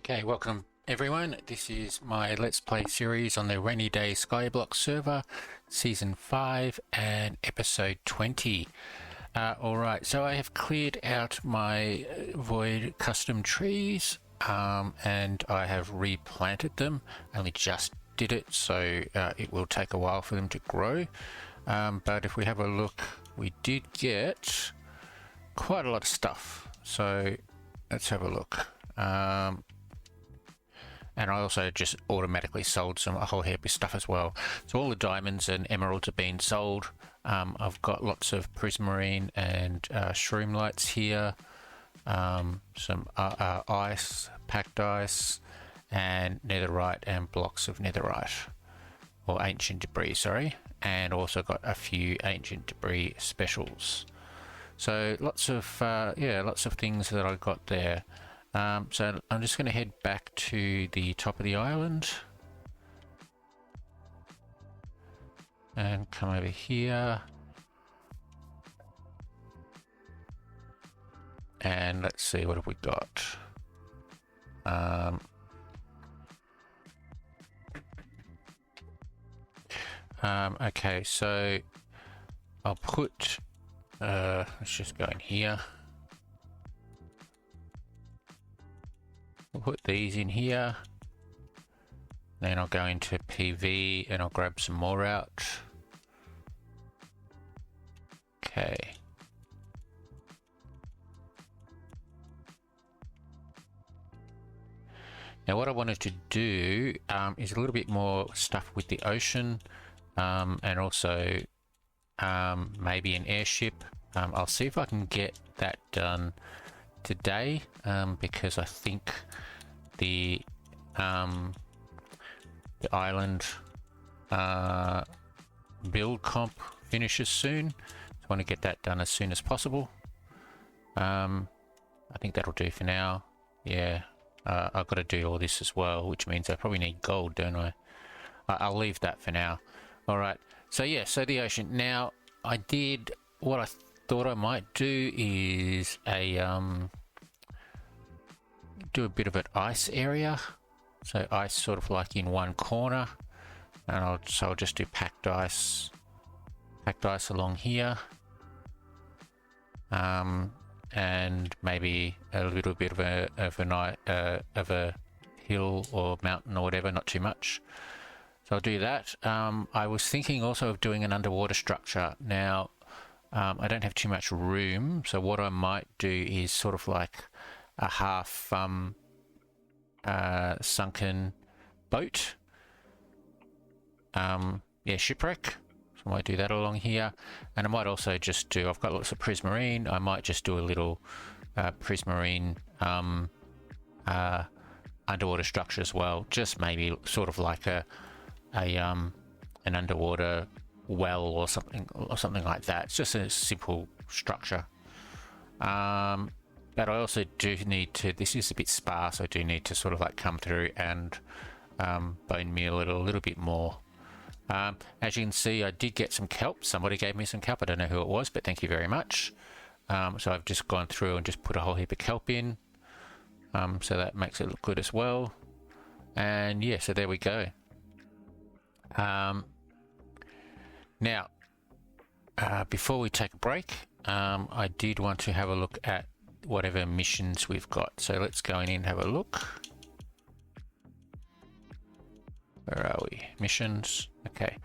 Okay, welcome everyone. This is my Let's Play series on the Rainy Day Skyblock server, Season 5 and Episode 20. Alright, so I have cleared out my Void custom trees and I have replanted them. I only just did it, so it will take a while for them to grow. But if we have a look, we did get quite a lot of stuff. So let's have a look. And I also just automatically sold a whole heap of stuff as well. So all the diamonds and emeralds are being sold. I've got lots of prismarine and shroom lights here. Some ice, packed ice, and netherite and blocks of netherite. Or ancient debris, sorry. And also got a few ancient debris specials. So lots of things that I got there. So I'm just going to head back to the top of the island and come over here and let's see, what have we got? Okay, so I'll put let's just go in here. I'll put these in here, then I'll go into PV and I'll grab some more out. Okay. Now what I wanted to do is a little bit more stuff with the ocean and also maybe an airship. I'll see if I can get that done today because I think the island build comp finishes soon, so I want to get that done as soon as possible. I think that'll do for now. Yeah, I've got to do all this as well, which means I probably need gold, don't I? I'll leave that for now. All right, so yeah, so the ocean. Now I did what I thought I might do is do a bit of an ice area, so ice sort of like in one corner, and I'll just do packed ice along here, and maybe a little bit of a hill or mountain or whatever, not too much. So I'll do that. I was thinking also of doing an underwater structure. Now I don't have too much room, so what I might do is sort of like a half sunken boat. Yeah, shipwreck. So I might do that along here, and I might also just do, I've got lots of prismarine, I might just do a little prismarine underwater structure as well, just maybe sort of like an underwater well or something like that. It's just a simple structure. But I also do need to, this is a bit sparse, I do need to sort of like come through and bone meal it a little bit more. As you can see, I did get some kelp. Somebody gave me some kelp. I don't know who it was, but thank you very much. So I've just gone through and just put a whole heap of kelp in. So that makes it look good as well. And yeah, so there we go. Now, before we take a break, I did want to have a look at whatever missions we've got. So let's go in and have a look. Where are we? Missions. Okay.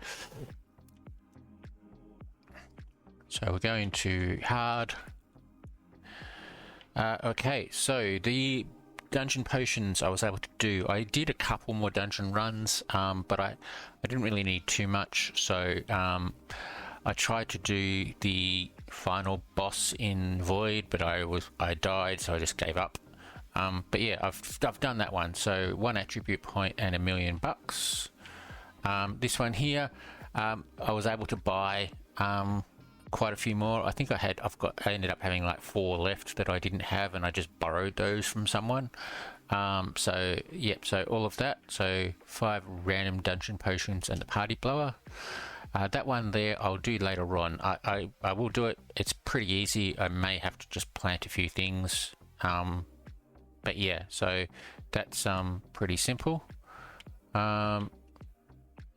So we're going to hard. Okay, so the dungeon potions I was able to do. I did a couple more dungeon runs, but I didn't really need too much. So I tried to do the final boss in Void, but I died, so I just gave up. But yeah, I've done that one. So 1 attribute point and $1 million. This one here, I was able to buy quite a few more. I think I ended up having like 4 left that I didn't have, and I just borrowed those from someone. So yep, so all of that. So 5 random dungeon potions and the party blower. That one there I'll do later on. I will do it. It's pretty easy. I may have to just plant a few things but yeah, so that's pretty simple. And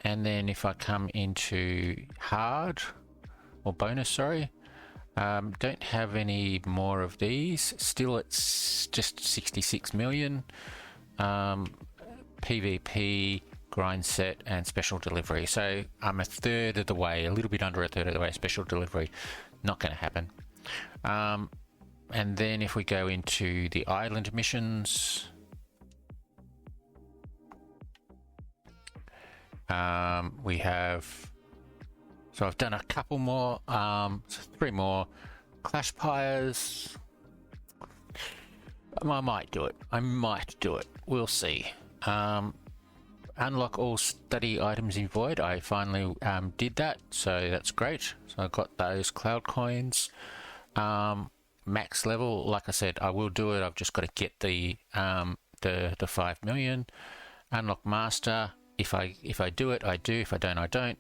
then if I come into hard or bonus, sorry, don't have any more of these. Still, it's just 66 million. PvP, grind set, and special delivery. So I'm a third of the way, a little bit under a third of the way. Special delivery, not going to happen. And then if we go into the island missions, we have, so I've done a couple more, 3 more clash pyres. I might do it. We'll see. Unlock all study items in void. I finally did that, so that's great. So I got those cloud coins. Max level, like I said, I will do it. I've just got to get the 5 million. Unlock master. If I do it, I do. If I don't, I don't.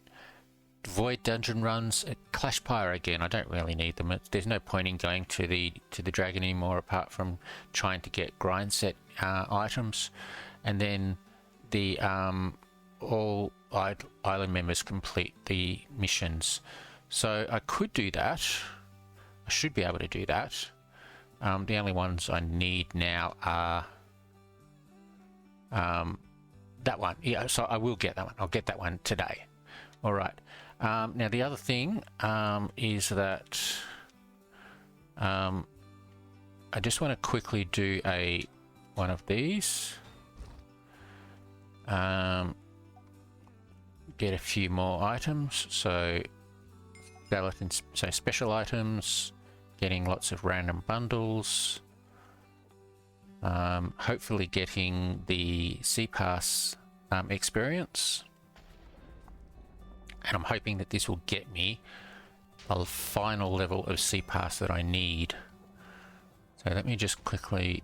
Void dungeon runs. Clash pyre again. I don't really need them. There's no point in going to the dragon anymore, apart from trying to get grind set items. And then the all island members complete the missions. So I could do that. I should be able to do that. The only ones I need now are that one. Yeah, so I will get that one. I'll get that one today. All right. Now the other thing is that I just want to quickly do one of these. Get a few more items. So skeletons, so special items, getting lots of random bundles. Hopefully getting the Sea Pass experience. And I'm hoping that this will get me a final level of Sea Pass that I need. So let me just quickly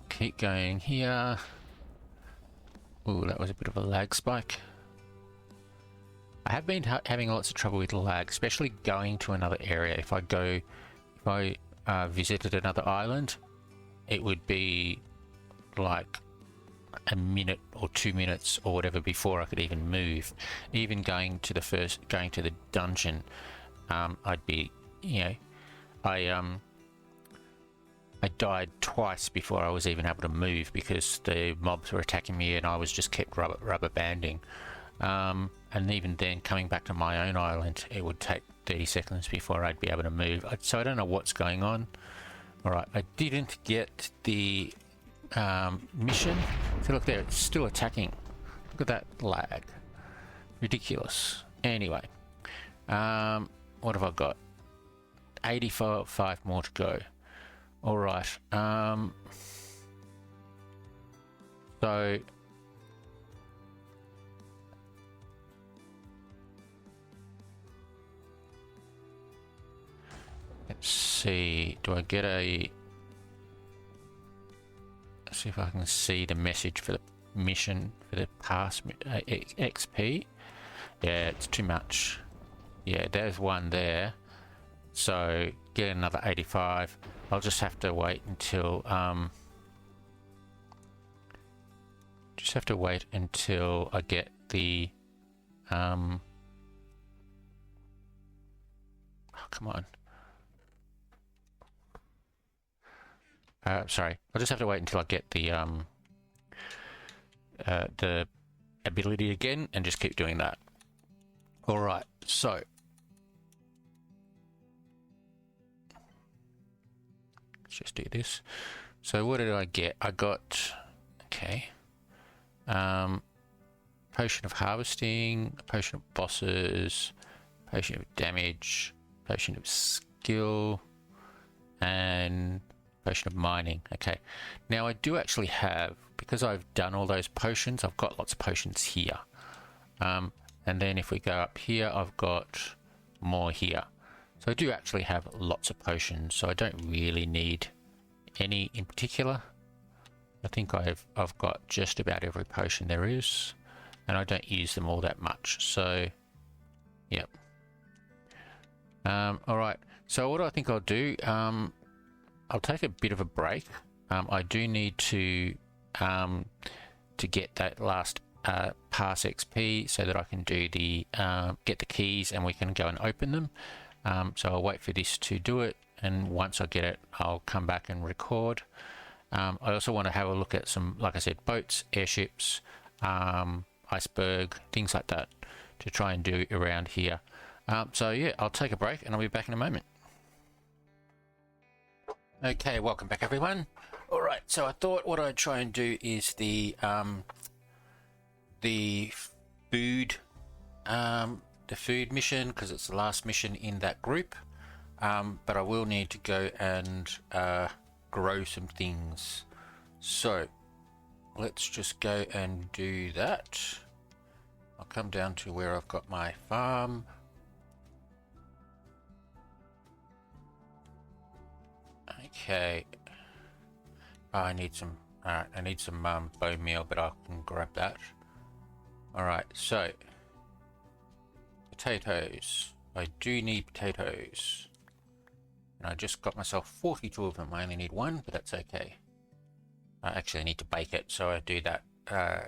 keep going here. Ooh, that was a bit of a lag spike. I have been having lots of trouble with lag, especially going to another area. If I visited another island, it would be like a minute or 2 minutes or whatever before I could even move. Even going to the dungeon, I'd be, I died twice before I was even able to move because the mobs were attacking me and I was just kept rubber banding. And even then, coming back to my own island, it would take 30 seconds before I'd be able to move. So I don't know what's going on. All right, I didn't get the mission. So look there, it's still attacking. Look at that lag. Ridiculous. Anyway, what have I got? 85 more to go. All right. So let's see. Do I get a? Let's see if I can see the message for the mission for the pass XP. Yeah, it's too much. Yeah, there's one there. So get another 85. I'll just have to wait until I get the oh, come on. Sorry, I'll just have to wait until I get the ability again and just keep doing that. All right, so let's just do this. So what did I get? I got, okay, potion of harvesting, potion of bosses, potion of damage, potion of skill, and potion of mining. Okay, now I do actually have, because I've done all those potions, I've got lots of potions here. And then if we go up here, I've got more here. So I do actually have lots of potions, so I don't really need any in particular. I think I've got just about every potion there is, and I don't use them all that much. So, yep. All right. So what I think I'll do, I'll take a bit of a break I do need to get that last pass XP so that I can do the get the keys and we can go and open them. So I'll wait for this to do it, and once I get it, I'll come back and record. I also want to have a look at some, like I said, boats, airships, iceberg, things like that to try and do around here. So yeah, I'll take a break and I'll be back in a moment. Okay, welcome back everyone. All right, so I thought what I'd try and do is the food mission, because it's the last mission in that group. But I will need to go and grow some things. So let's just go and do that. I'll come down to where I've got my farm. Okay. Oh, I need some. I need some bone meal, but I can grab that. All right. So potatoes. I do need potatoes, and I just got myself 42 of them. I only need one, but that's okay. I actually need to bake it, so I do that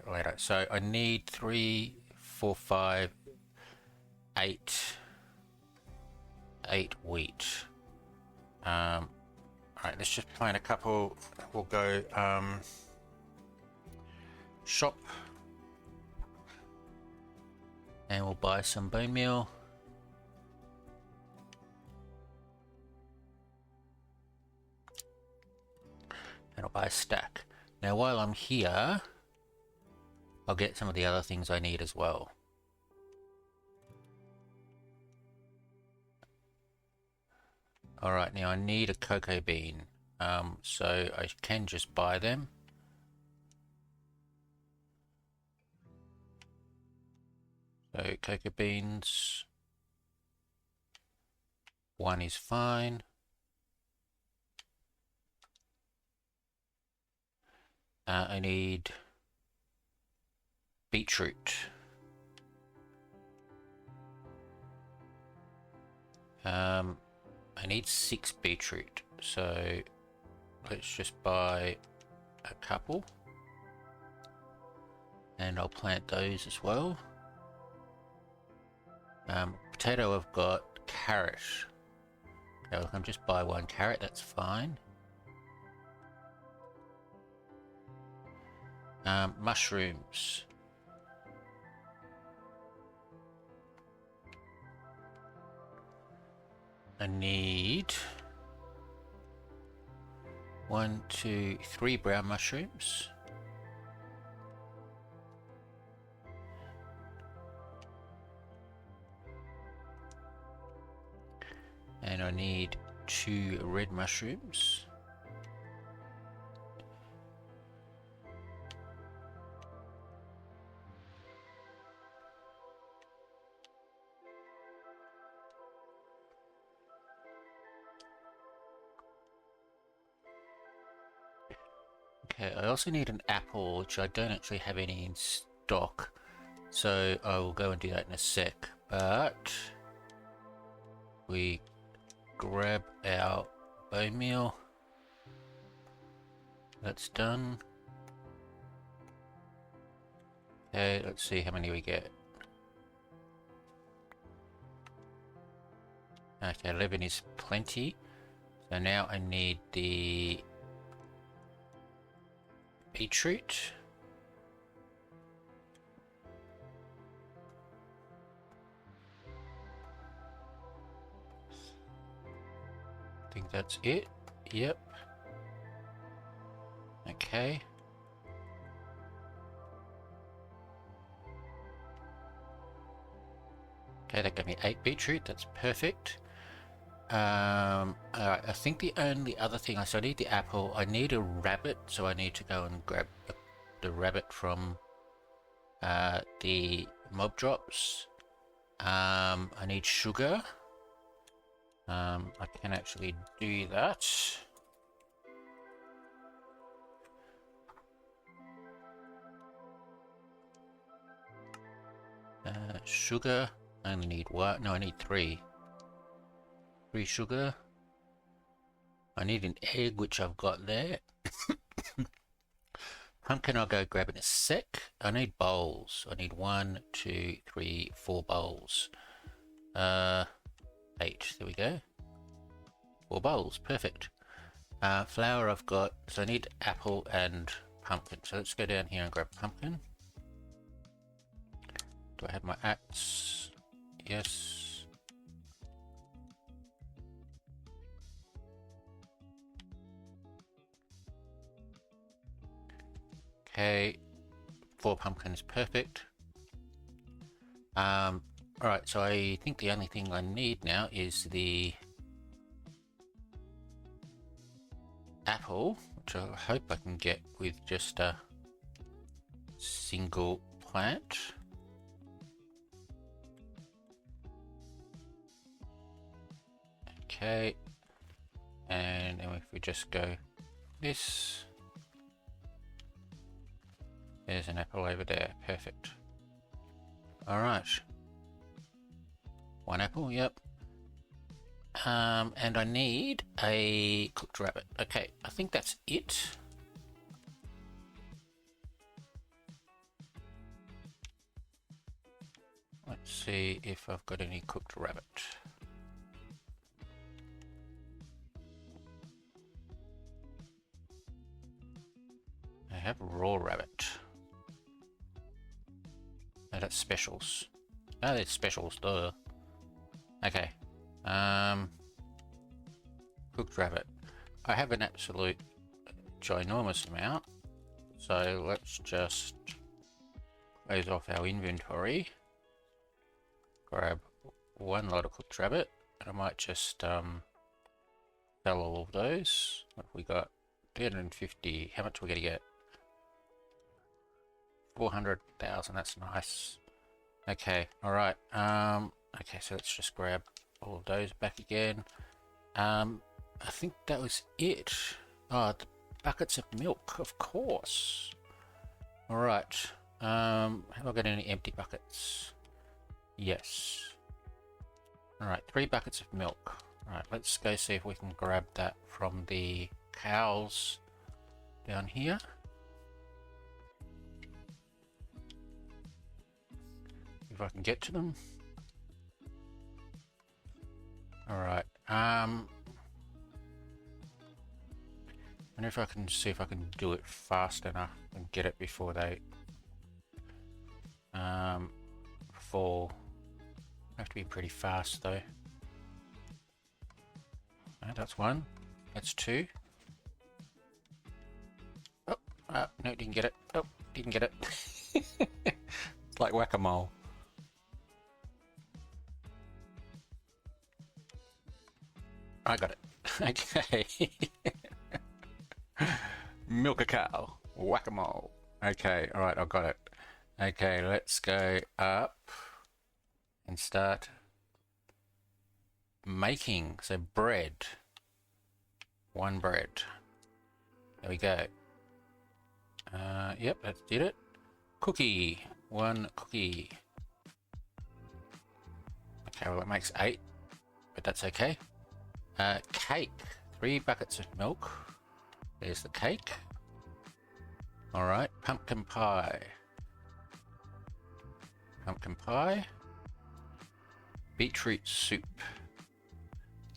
later. So I need 3, 4, 5, 8 wheat. Alright, let's just plant a couple. We'll go shop and we'll buy some bone meal. And I'll buy a stack. Now while I'm here, I'll get some of the other things I need as well. Alright, now I need a cocoa bean, so I can just buy them. So cocoa beans, 1 is fine. I need beetroot. I need 6 beetroot, so let's just buy a couple and I'll plant those as well. Potato, I've got carrot. Okay, I can just buy 1 carrot, that's fine. Mushrooms. I need 1, 2, 3 brown mushrooms. And I need 2 red mushrooms. Okay, I also need an apple, which I don't actually have any in stock, so I will go and do that in a sec. But we grab our bone meal. That's done. Okay, let's see how many we get. Okay, 11 is plenty. So now I need the beetroot. I think that's it. Yep. Okay. Okay, that gave me 8 beetroot. That's perfect. Alright, I think the only other thing I need the apple. I need a rabbit, so I need to go and grab the rabbit from the mob drops. I need sugar. I can actually do that. Sugar. I only need 1. No, I need 3. 3 sugar. I need an egg, which I've got there. Pumpkin I'll go grab in a sec. I need bowls. I need 1, 2, 3, 4 bowls. 8. There we go. 4 bowls. Perfect. Flour I've got. So I need apple and pumpkin. So let's go down here and grab pumpkin. Do I have my axe? Yes. Okay, 4 pumpkins, perfect. Alright, so I think the only thing I need now is the apple, which I hope I can get with just a single plant. Okay, and then if we just go this, there's an apple over there, perfect. Alright, 1 apple, yep. And I need a cooked rabbit. Okay, I think that's it. Let's see if I've got any cooked rabbit. I have raw rabbit. No, that's specials. Oh, that's specials, duh. Okay. Cooked rabbit. I have an absolute ginormous amount. So let's just close off our inventory. Grab 1 lot of cooked rabbit. And I might just sell all of those. What have we got? 350. How much are we going to get? 400,000. That's nice. Okay. All right. Okay. So let's just grab all of those back again. I think that was it. Oh, the buckets of milk, of course. All right. Have I got any empty buckets? Yes. All right. 3 buckets of milk. All right. Let's go see if we can grab that from the cows down here. If I can get to them. Alright, I wonder if I can see if I can do it fast enough and get it before they fall. I have to be pretty fast though. Right, that's 1. That's 2. Oh, no, didn't get it. Oh, didn't get it. It's like whack-a-mole. I got it. Okay. Milk a cow. Whack-a-mole. Okay, alright, I got it. Okay, let's go up and start making. So bread. 1 bread. There we go. Yep, that did it. Cookie. 1 cookie. Okay, well it makes 8, but that's okay. Cake. 3 buckets of milk. There's the cake. Alright, pumpkin pie. Pumpkin pie. Beetroot soup.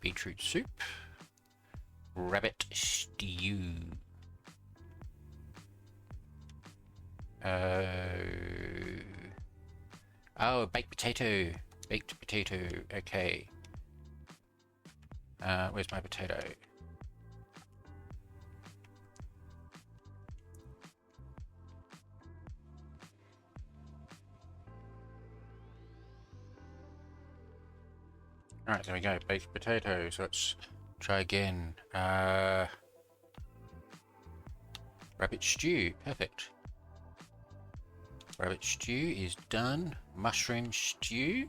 Beetroot soup. Rabbit stew. Oh, baked potato. Baked potato. Okay. Where's my potato? Alright, there we go. Baked potato. So let's try again. Rabbit stew. Perfect. Rabbit stew is done. Mushroom stew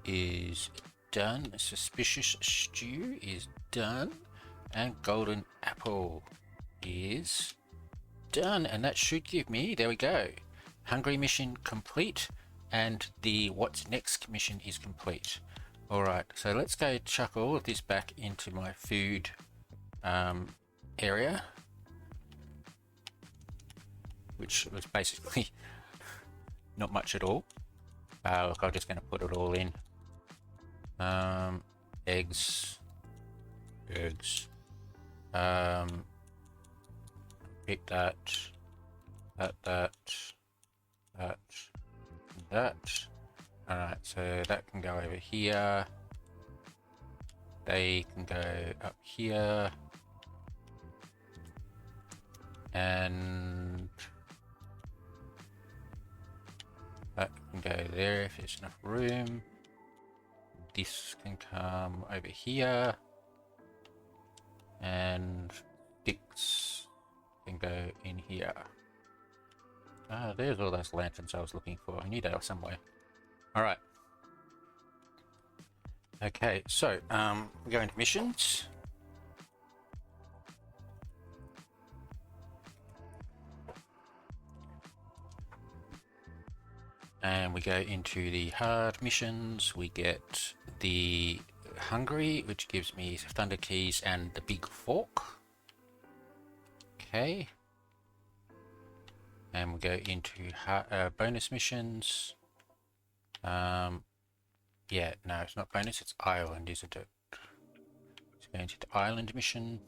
is done. Suspicious stew is done. And golden apple is done. And that should give me, there we go. Hungry mission complete. And the what's next mission is complete. Alright, so let's go chuck all of this back into my food area, which was basically not much at all. Look, I'm just going to put it all in. Eggs. Pick that. Alright, so that can go over here. They can go up here. And that can go there if there's enough room. This can come over here. And sticks can go in here. There's all those lanterns I was looking for. I knew they were somewhere. Alright. Okay, so we go into missions. And we go into the hard missions. We get the Hungry, which gives me Thunder Keys and the Big Fork. Okay. And we go into bonus missions. Yeah, no, it's not bonus, it's island, isn't it? Let's go into the island mission.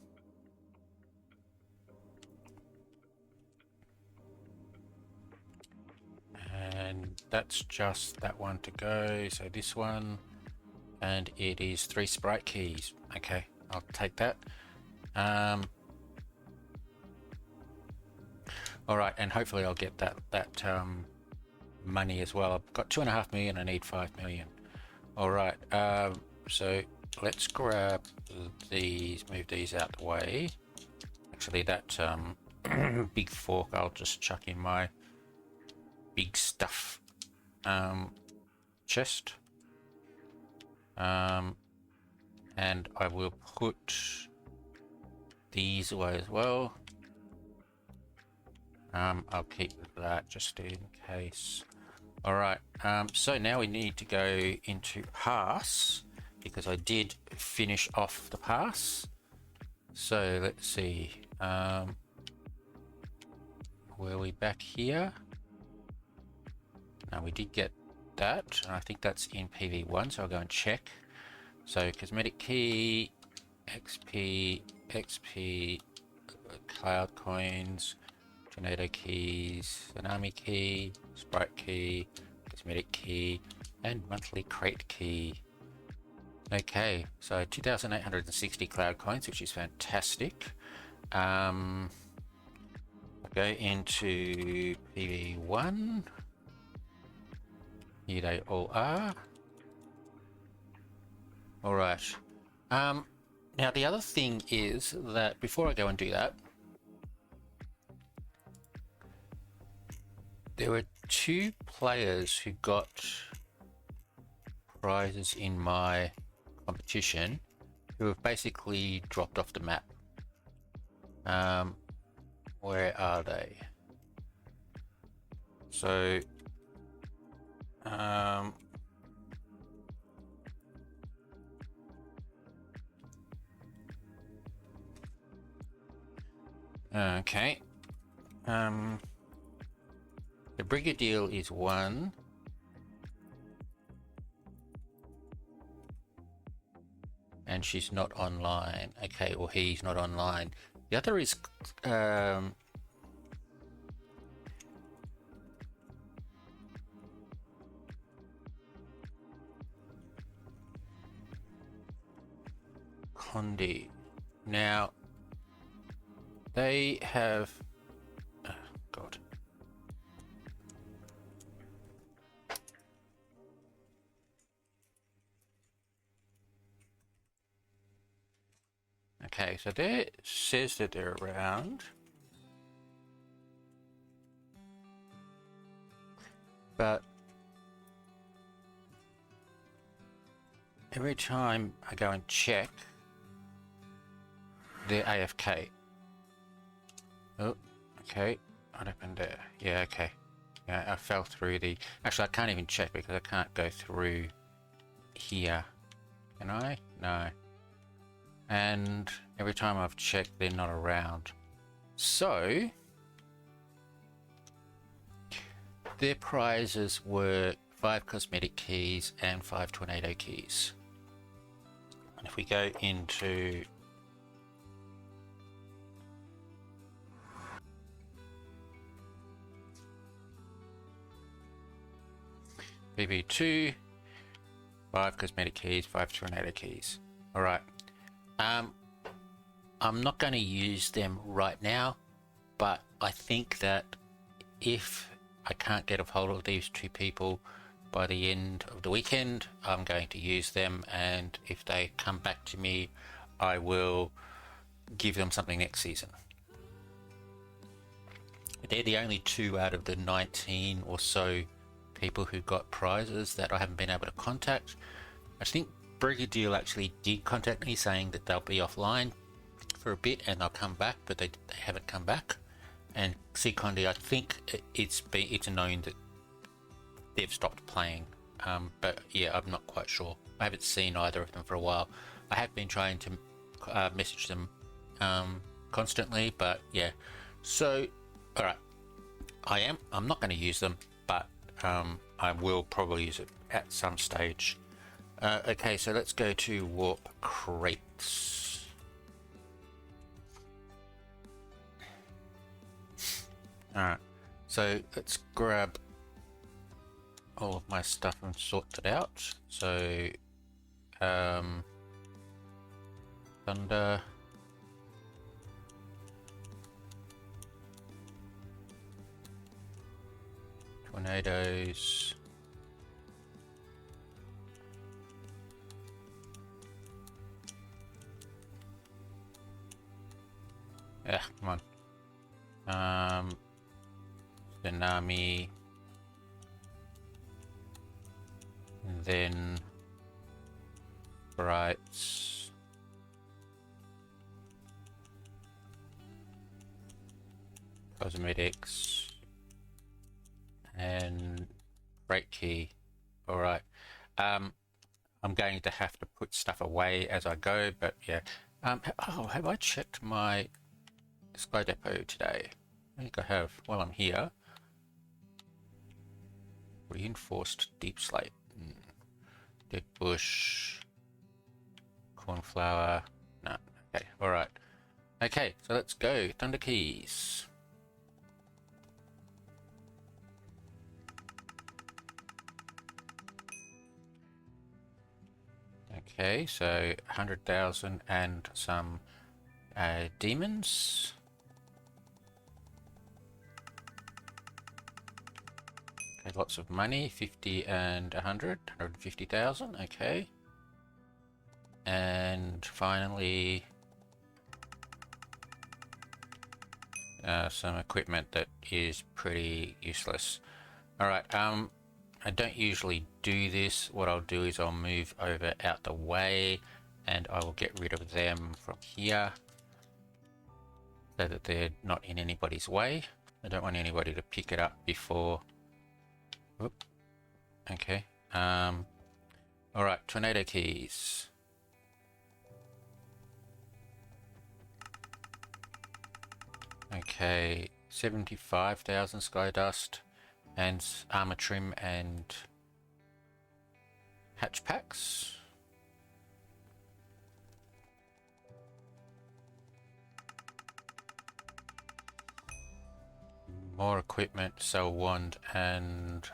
And that's just that one to go, so this one. And it is 3 sprite keys. Okay, I'll take that. Alright, and hopefully I'll get that money as well. I've got 2.5 million, I need 5 million. Alright, so let's grab these, move these out the way. Actually, that big fork I'll just chuck in my big stuff chest. And I will put these away as well. I'll keep that just in case. Alright, so now we need to go into pass, because I did finish off the pass. So let's see, were we back here? No, we did get that, and I think that's in PV1, so I'll go and check. So cosmetic key, XP, cloud coins, tornado keys, tsunami key, sprite key, cosmetic key, and monthly crate key. Okay, so 2,860 cloud coins, which is fantastic. I'll go into PV1. Here they all are. Alright. Now the other thing is that before I go and do that, there were 2 players who got prizes in my competition who have basically dropped off the map. Where are they? So okay. The Brigadier is 1. And she's not online. Okay, or he's not online. The other is Condi. Now they have God. Okay, so there it says that they're around. But every time I go and check, they're AFK. Oh, okay. What happened there? Yeah, okay. Yeah, I fell through the... Actually, I can't even check because I can't go through here. Can I? No. And every time I've checked, they're not around. So their prizes were 5 cosmetic keys and 5 tornado keys. And if we go into BB2, 5 cosmetic keys, 5 tornado keys. All right. I'm not going to use them right now, but I think that if I can't get a hold of these 2 people by the end of the weekend, I'm going to use them, and if they come back to me, I will give them something next season. They're the only 2 out of the 19 or so people who got prizes that I haven't been able to contact. I think Brigadier actually did contact me saying that they'll be offline for a bit and they'll come back, but they haven't come back. And Secondi, I think it's known that they've stopped playing, but yeah, I'm not quite sure. I haven't seen either of them for a while. I have been trying to message them constantly, but yeah. So, all right, I'm not going to use them, but I will probably use it at some stage. Okay, so let's go to warp crates. Alright, so let's grab all of my stuff and sort it out. So, thunder, tornadoes, come on. Tsunami, and then brights, cosmetics, and break key. All right. I'm going to have to put stuff away as I go, but yeah. Oh, have I checked my Sky Depot today? I think I have. While I'm here. Reinforced deep slate. Dead bush. Cornflower. No. Okay. All right. Okay. So let's go. Thunder keys. Okay. So 100,000 and some demons. Lots of money, 50 and 100, 150,000, okay. And finally, some equipment that is pretty useless. All right, I don't usually do this. What I'll do is I'll move over out the way and I will get rid of them from here so that they're not in anybody's way. I don't want anybody to pick it up before. Whoop. Okay. All right. Tornado keys. Okay. 75,000 sky dust and armor trim and hatch packs. More equipment, cell wand and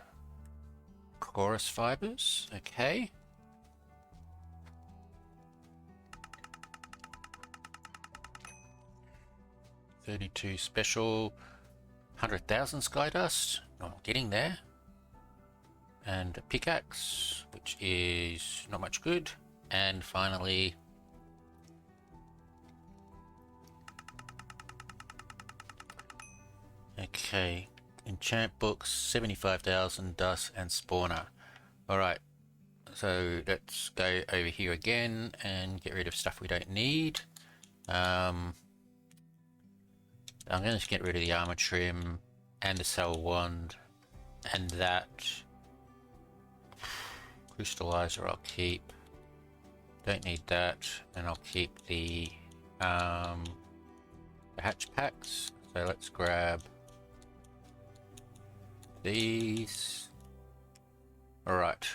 chorus fibers, okay. $32 special, 100,000 sky dust. I'm getting there. And a pickaxe, which is not much good. And finally, okay, enchant books, 75,000 dust and spawner. Alright, so let's go over here again and get rid of stuff we don't need. I'm going to get rid of the armor trim and the cell wand and that crystallizer I'll keep. don't need that, and I'll keep the hatch packs. So let's grab these. Alright.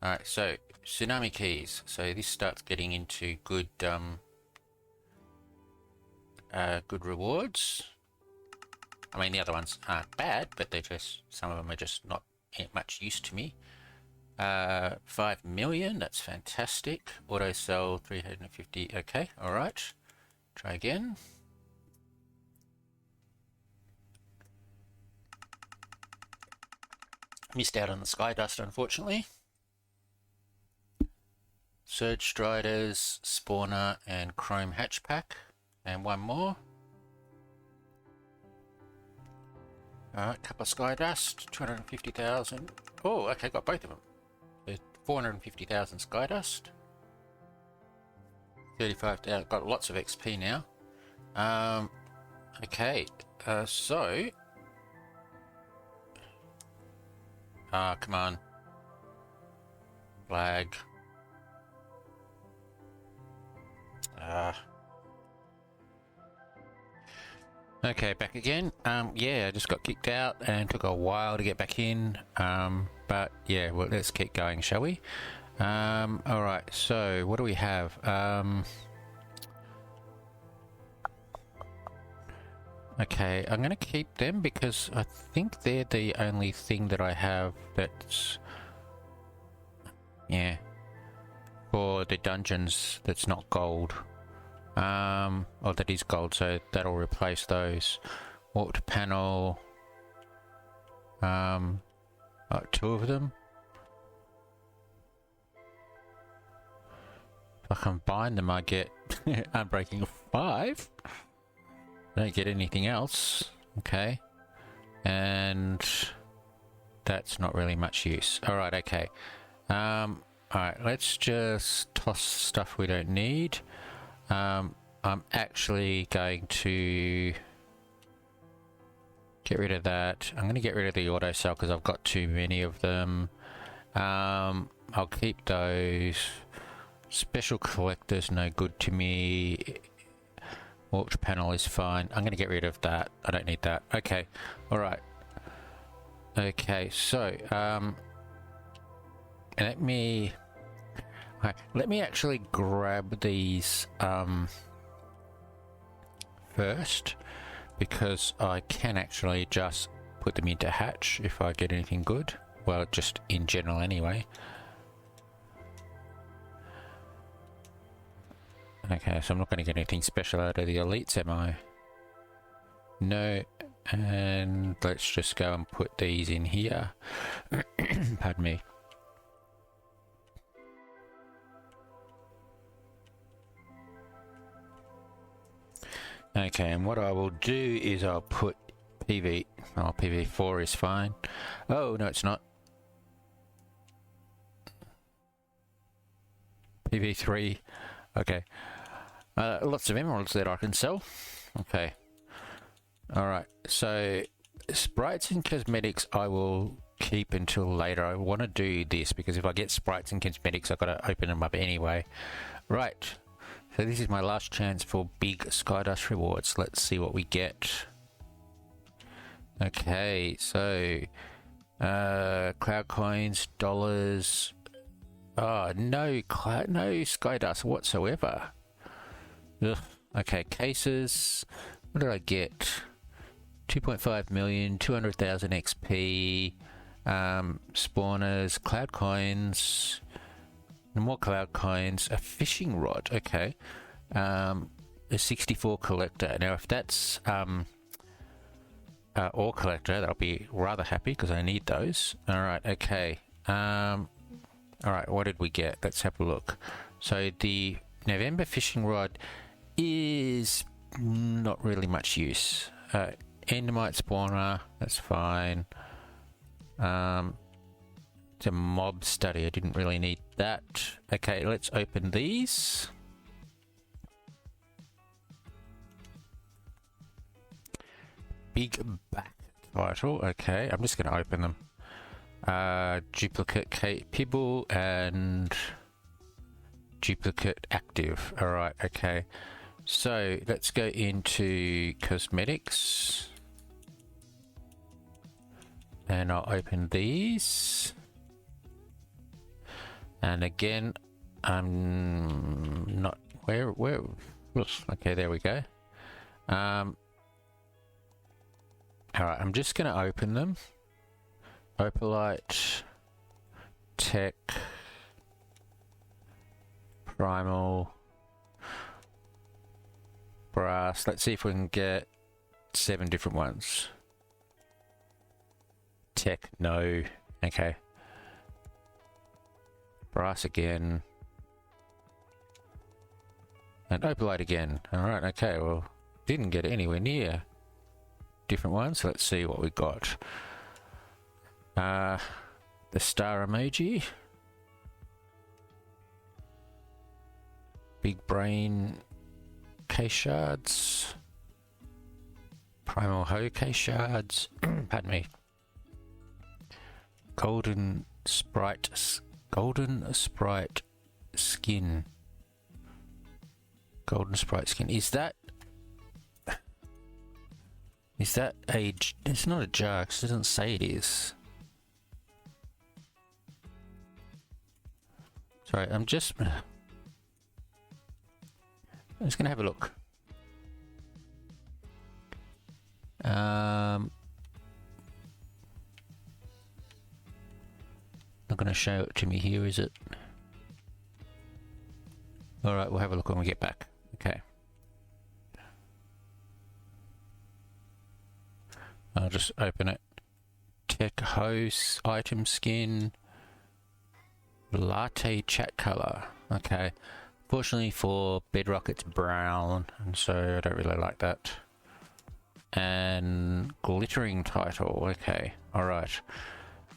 Alright, so tsunami keys. So this starts getting into good good rewards. I mean, the other ones aren't bad, but they're just, some of them are just not much use to me. 5 million, that's fantastic. Auto sell 350, okay, alright. Try again. Missed out on the Sky Dust, unfortunately. Surge Striders, Spawner, and Chrome Hatch Pack. And one more. Alright, couple of Sky Dust, 250,000. Oh, okay, got both of them. So 450,000 Sky Dust. 35,000, got lots of XP now. Okay, so... come on. Flag. Okay, back again. Yeah, I just got kicked out and took a while to get back in. But yeah, well, let's keep going, shall we? Alright, so what do we have? Okay, I'm going to keep them because I think they're the only thing that I have that's... yeah. For the dungeons that's not gold. Or that is gold, so that'll replace those. Warped panel. 2 of them. If I combine them, I get Unbreaking 5. Don't get anything else. Okay. And that's not really much use. Alright, okay. Alright, let's just toss stuff we don't need. I'm actually going to get rid of that. I'm going to get rid of the auto cell because I've got too many of them. I'll keep those. Special collectors no good to me. Warped panel is fine. I'm going to get rid of that. I don't need that. Okay. Alright. Okay, so let me actually grab these first, because I can actually just put them into hatch if I get anything good. Well, just in general anyway. Okay, so I'm not going to get anything special out of the elites, am I? No. And let's just go and put these in here. Pardon me. Okay, and what I will do is I'll put PV... oh, PV4 is fine. Oh, no, it's not. PV3. Okay. Lots of emeralds that I can sell. Okay. Alright, so sprites and cosmetics I will keep until later. I want to do this because if I get sprites and cosmetics I've got to open them up anyway. Right, so this is my last chance for big Skydust rewards. Let's see what we get. Okay, so cloud coins, dollars. Oh, no Skydust whatsoever. Ugh. Okay, cases. What did I get? 2.5 million, 200,000 XP, spawners, cloud coins, more cloud coins, a fishing rod, okay, a 64 collector. Now if that's ore collector, that'll be rather happy because I need those. Alright, okay. Alright, what did we get? Let's have a look. So the November fishing rod is not really much use. Endermite spawner, that's fine. It's a mob study, I didn't really need that. Okay, let's open these. Big back title, okay, I'm just going to open them. Duplicate Kate Pibble and duplicate active. All right, okay. So let's go into cosmetics. And I'll open these. And again, I'm not where okay, there we go. All right, I'm just going to open them. Opalite, Tech, Primal, Brass. Let's see if we can get 7 different ones. Tech, no. Okay. Brass again. And Opalite again. Alright, okay, well, didn't get anywhere near different ones. Let's see what we got. The star emoji. Big brain case shards. Primal hoe case shards. Pardon me. Golden sprite skin. Golden sprite skin. Is that a... It's not a jar, because it doesn't say it is. Sorry, I'm just gonna have a look. Not going to show it to me here, is it? Alright, we'll have a look when we get back. Okay. I'll just open it. Tech host, item skin, latte chat color. Okay. Fortunately for Bedrock, it's brown, and so I don't really like that. And glittering title. Okay. Alright.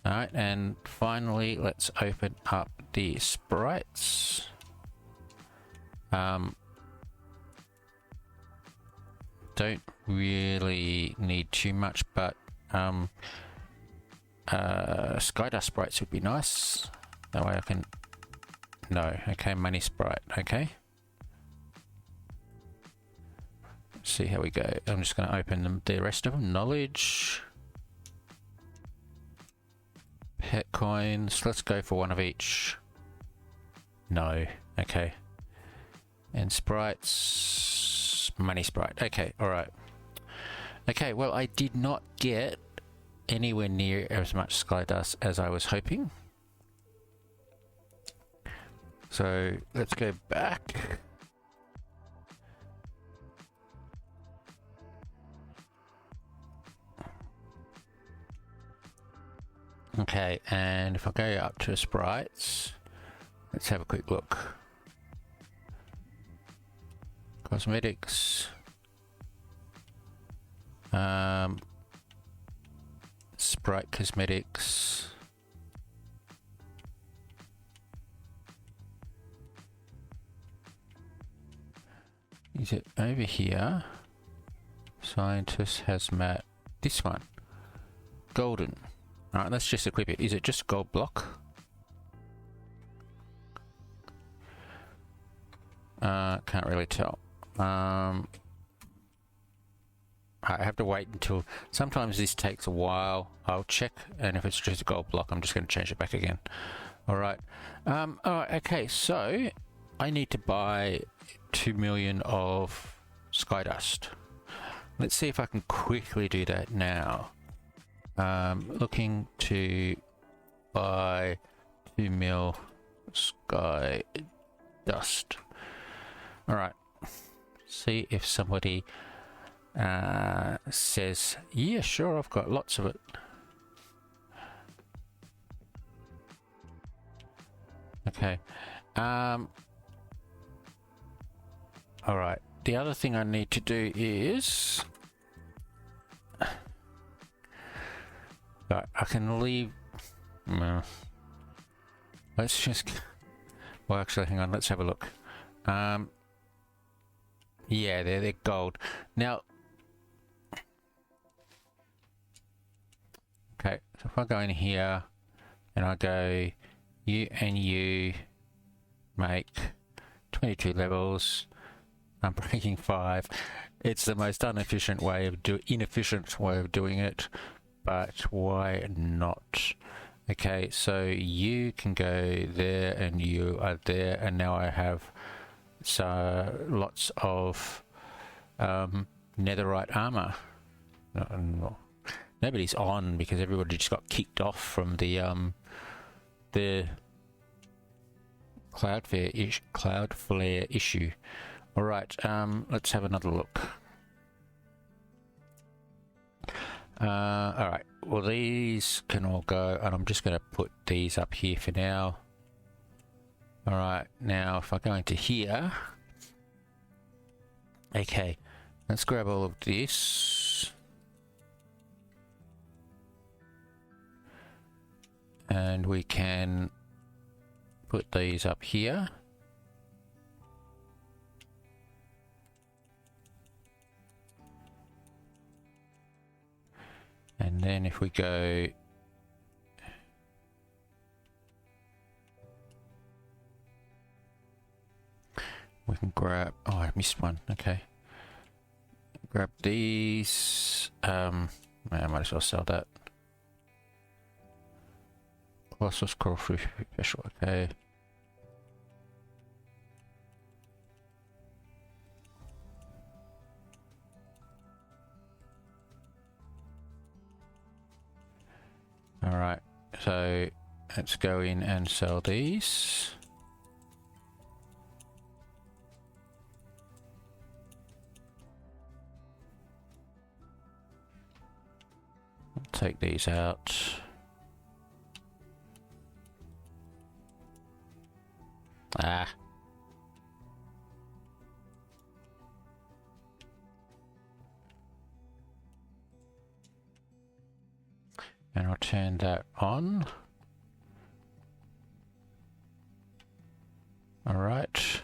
Alright, and finally, let's open up the sprites. Don't really need too much, but Skydust sprites would be nice. That way I can... No, okay, money sprite, okay. Let's see how we go. I'm just going to open the rest of them. Knowledge. Pet coins. Let's go for one of each. No. Okay. And sprites. Money sprite. Okay. Alright. Okay. Well, I did not get anywhere near as much Skydust as I was hoping. So let's go back. Okay, and if I go up to sprites, let's have a quick look. Cosmetics. Sprite cosmetics. Is it over here? Scientist hazmat. This one. Golden. Alright, let's just equip it. Is it just gold block? Can't really tell. I have to wait until... Sometimes this takes a while. I'll check, and if it's just a gold block, I'm just going to change it back again. Alright. Alright, okay, so... I need to buy 2 million of Skydust. Let's see if I can quickly do that now. Looking to buy 2 mil Skydust. Alright. See if somebody says, yeah, sure, I've got lots of it. Okay. Alright. The other thing I need to do is... Right, I can leave... Let's just... Well, actually, hang on, let's have a look. Yeah, they're gold. Now... Okay, so if I go in here, and I go, you and you make 22 levels. I'm breaking 5. It's the most inefficient way of doing it, but why not? Okay, so you can go there and you are there, and now I have lots of netherite armor. No, nobody's on because everybody just got kicked off from the Cloudflare issue. All right, let's have another look. All right, well, these can all go, and I'm just going to put these up here for now. All right, now if I go into here, okay, let's grab all of this. And we can put these up here. And then if we go we can grab, oh, I missed one. Okay, grab these. I might as well sell that. Colossus Crawfish Special. Okay. All right, so let's go in and sell these. Take these out. Ah. And I'll turn that on. All right.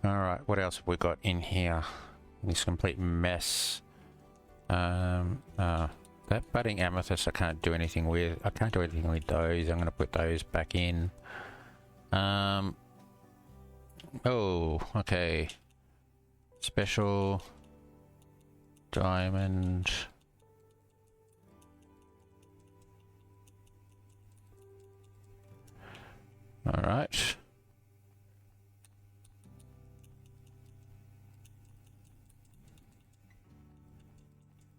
All right, what else have we got in here? This complete mess. That budding amethyst I can't do anything with. I can't do anything with those. I'm going to put those back in. Oh, okay. Special diamond. All right.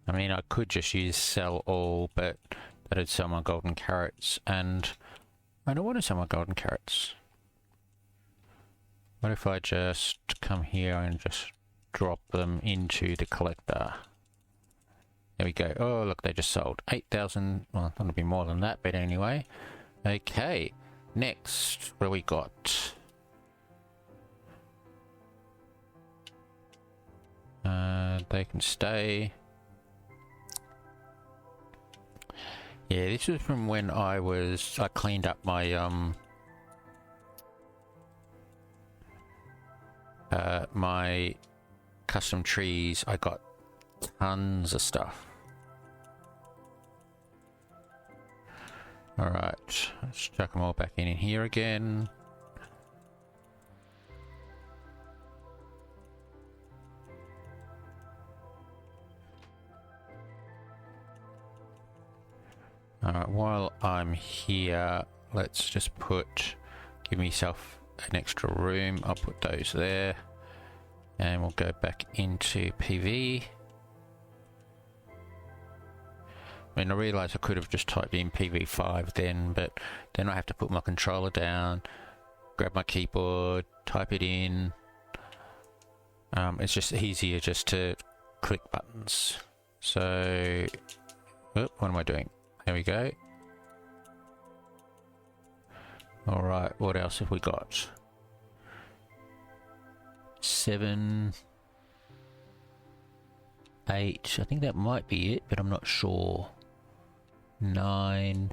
I mean, I could just use sell all, but that'd sell my golden carrots, and I don't want to sell my golden carrots. What if I just come here and just drop them into the collector? There we go. Oh, look, they just sold 8,000. Well, I thought it'd be more than that, but anyway. Okay, next, what do we got? They can stay. Yeah, this was from when I cleaned up my my custom trees. I got tons of stuff. All right, let's chuck them all back in here again. Alright, while I'm here, let's just give myself an extra room. I'll put those there. And we'll go back into PV. I mean, I realise I could have just typed in PV5 then, but then I have to put my controller down, grab my keyboard, type it in. It's just easier just to click buttons. So, what am I doing? There we go. Alright, what else have we got? 7, 8, I think that might be it, but I'm not sure. 9.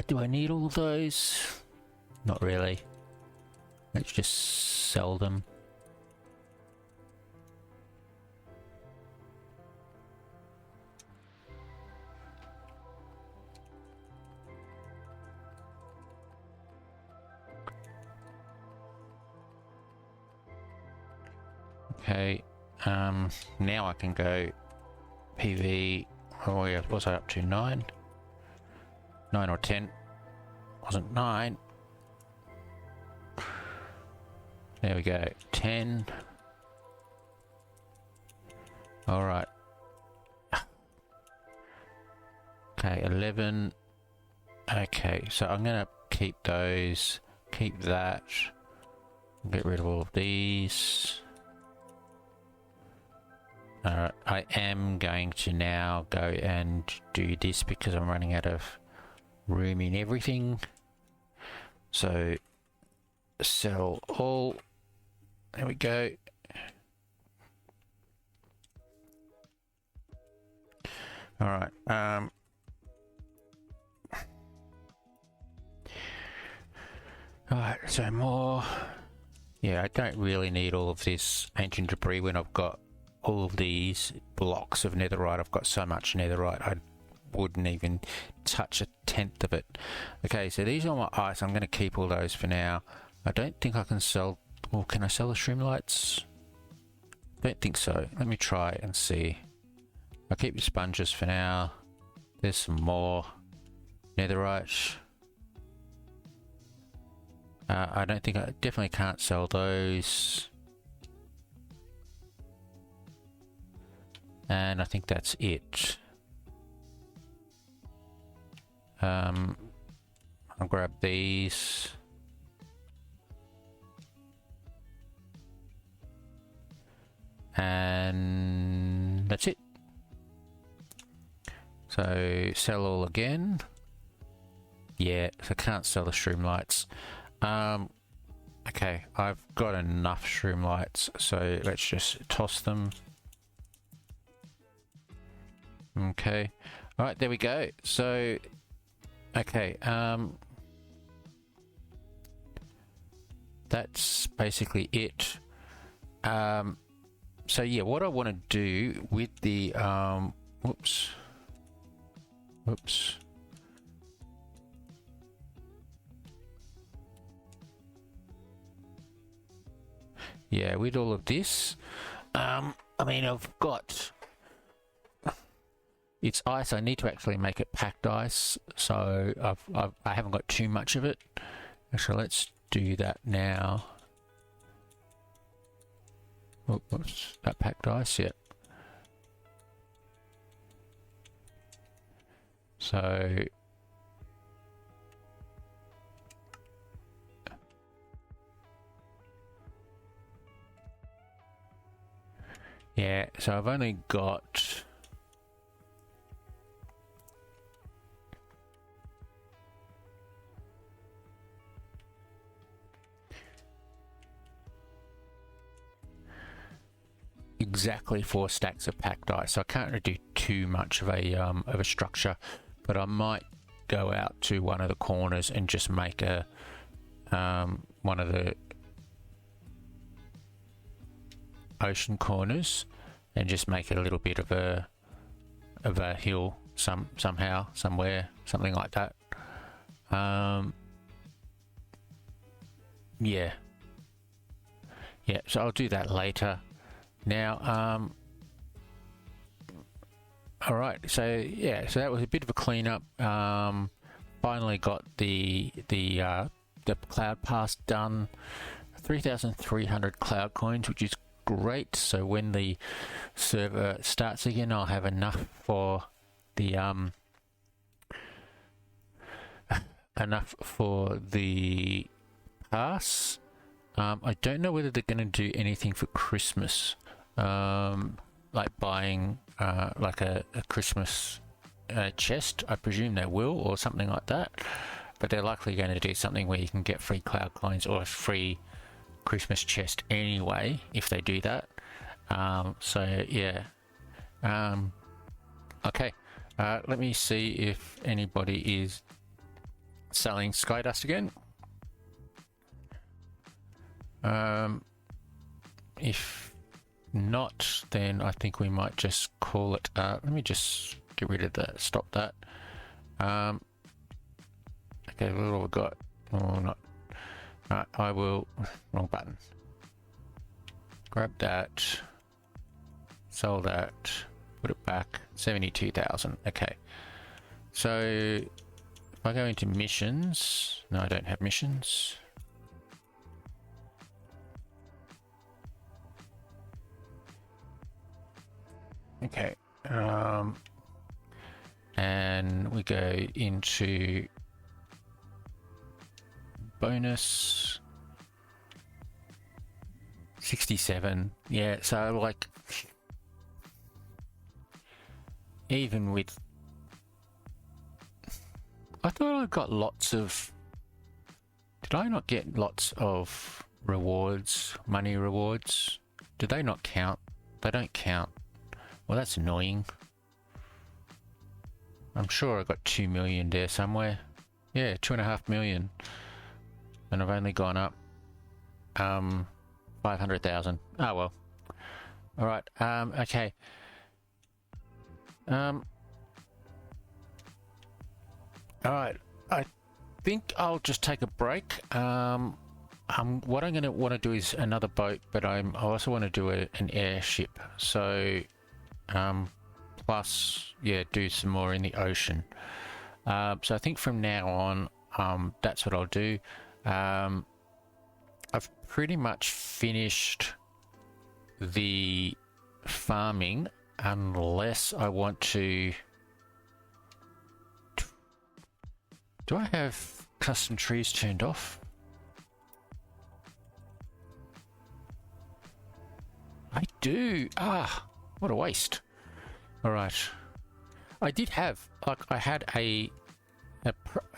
Do I need all of those? Not really. Let's just sell them. Okay, now I can go PV. Oh yeah, what was I up to? 9? 9 or 10? Wasn't 9. There we go, 10. Alright. Okay, 11. Okay, so I'm gonna keep those, keep that, get rid of all of these. Alright, I am going to now go and do this because I'm running out of room in everything. So, sell all. There we go. Alright, alright, so more. Yeah, I don't really need all of this ancient debris when I've got all of these blocks of netherite. I've got so much netherite I wouldn't even touch a tenth of it. Okay, so these are my ice. I'm going to keep all those for now. I don't think I can sell, or can I sell the streamlights? Don't think so. Let me try and see. I'll keep the sponges for now. There's some more netherite. I don't think, I definitely can't sell those. And I think that's it. I'll grab these. And that's it. So sell all again. Yeah, so I can't sell the streamlights. Okay, I've got enough streamlights, so let's just toss them. Okay, all right, there we go. So, okay, that's basically it. So yeah, what I want to do with the whoops. Yeah, with all of this, I mean, I've got, it's ice. I need to actually make it packed ice, so I haven't got too much of it. Actually, let's do that now. Whoops, that packed ice, yeah. So yeah, so I've only got exactly 4 stacks of packed ice, so I can't really do too much of a structure, but I might go out to one of the corners and just make a one of the ocean corners and just make it a little bit of a hill somehow, somewhere, something like that. Yeah, so I'll do that later. Now all right, so yeah, so that was a bit of a cleanup. Finally got the cloud pass done. 3,300 cloud coins, which is great. So when the server starts again, I'll have enough for the pass. I don't know whether they're going to do anything for Christmas, like buying like a Christmas chest. I presume they will, or something like that. But they're likely going to do something where you can get free cloud coins or a free Christmas chest anyway, if they do that. So yeah. Okay. Let me see if anybody is selling Skydust again. If not, then I think we might just call it. Let me just get rid of that. Stop that. Okay, what have we got? Oh, not. Right, I will. Wrong button. grab that, sell that, put it back, 72,000. Okay. So if I go into missions, no, I don't have missions. Okay. And we go into bonus 67. Yeah, so like even with, I thought I got lots of, did I not get lots of rewards, money rewards? Do they not count? They don't count. Well, that's annoying. I'm sure I got 2 million there somewhere. Yeah, 2.5 million. And I've only gone up 500,000. Oh well. Alright, okay. Alright, I think I'll just take a break. What I'm going to want to do is another boat, but I also want to do an airship. So, plus, yeah, do some more in the ocean. So I think from now on, that's what I'll do. I've pretty much finished the farming, unless I want to... Do I have custom trees turned off? I do. Ah, what a waste. All right. I did have, like, I had a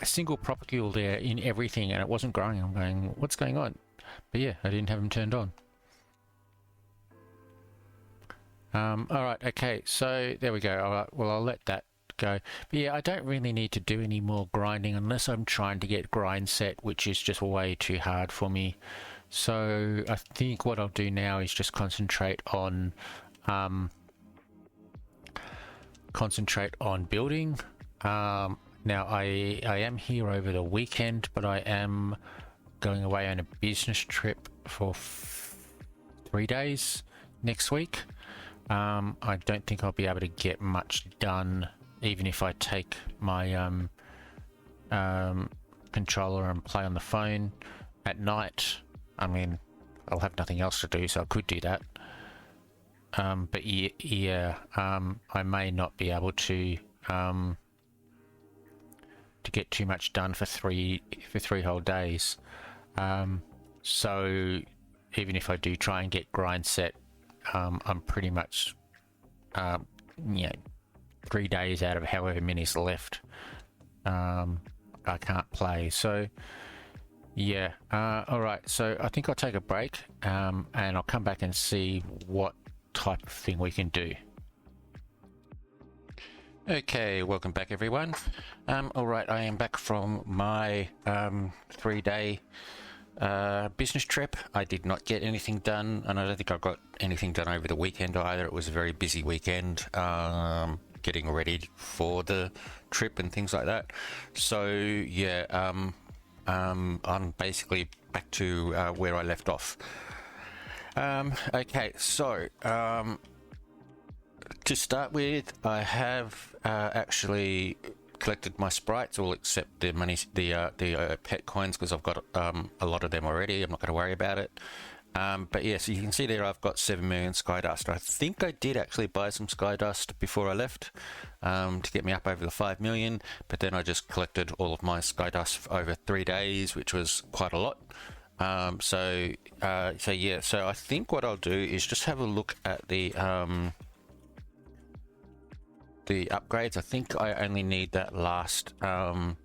single propagule there in everything, and it wasn't growing. I'm going, what's going on? But yeah, I didn't have them turned on. All right. Okay. So there we go. All right. Well, I'll let that go. But yeah, I don't really need to do any more grinding unless I'm trying to get grind set, which is just way too hard for me. So I think what I'll do now is just concentrate on building. Now I am here over the weekend, but I am going away on a business trip for 3 days next week. I don't think I'll be able to get much done, even if I take my controller and play on the phone at night. I mean, I'll have nothing else to do, so I could do that. But yeah, I may not be able to get too much done for three whole days. So even if I do try and get grind set, I'm pretty much, 3 days out of however many's left, I can't play. So yeah, all right. So I think I'll take a break, and I'll come back and see what type of thing we can do. Okay, welcome back everyone. All right, I am back from my 3-day business trip. I did not get anything done, and I don't think I got anything done over the weekend either. It was a very busy weekend, getting ready for the trip and things like that. So yeah, I'm basically back to where I left off. Okay, so to start with, I have actually collected my sprites, all except the money, the pet coins, because I've got a lot of them already. I'm not going to worry about it. But yeah, so you can see there I've got 7 million Skydust. I think I did actually buy some Skydust before I left to get me up over the 5 million, but then I just collected all of my Skydust over 3 days, which was quite a lot. So yeah, so I think what I'll do is just have a look at the upgrades. I think I only need that last, 5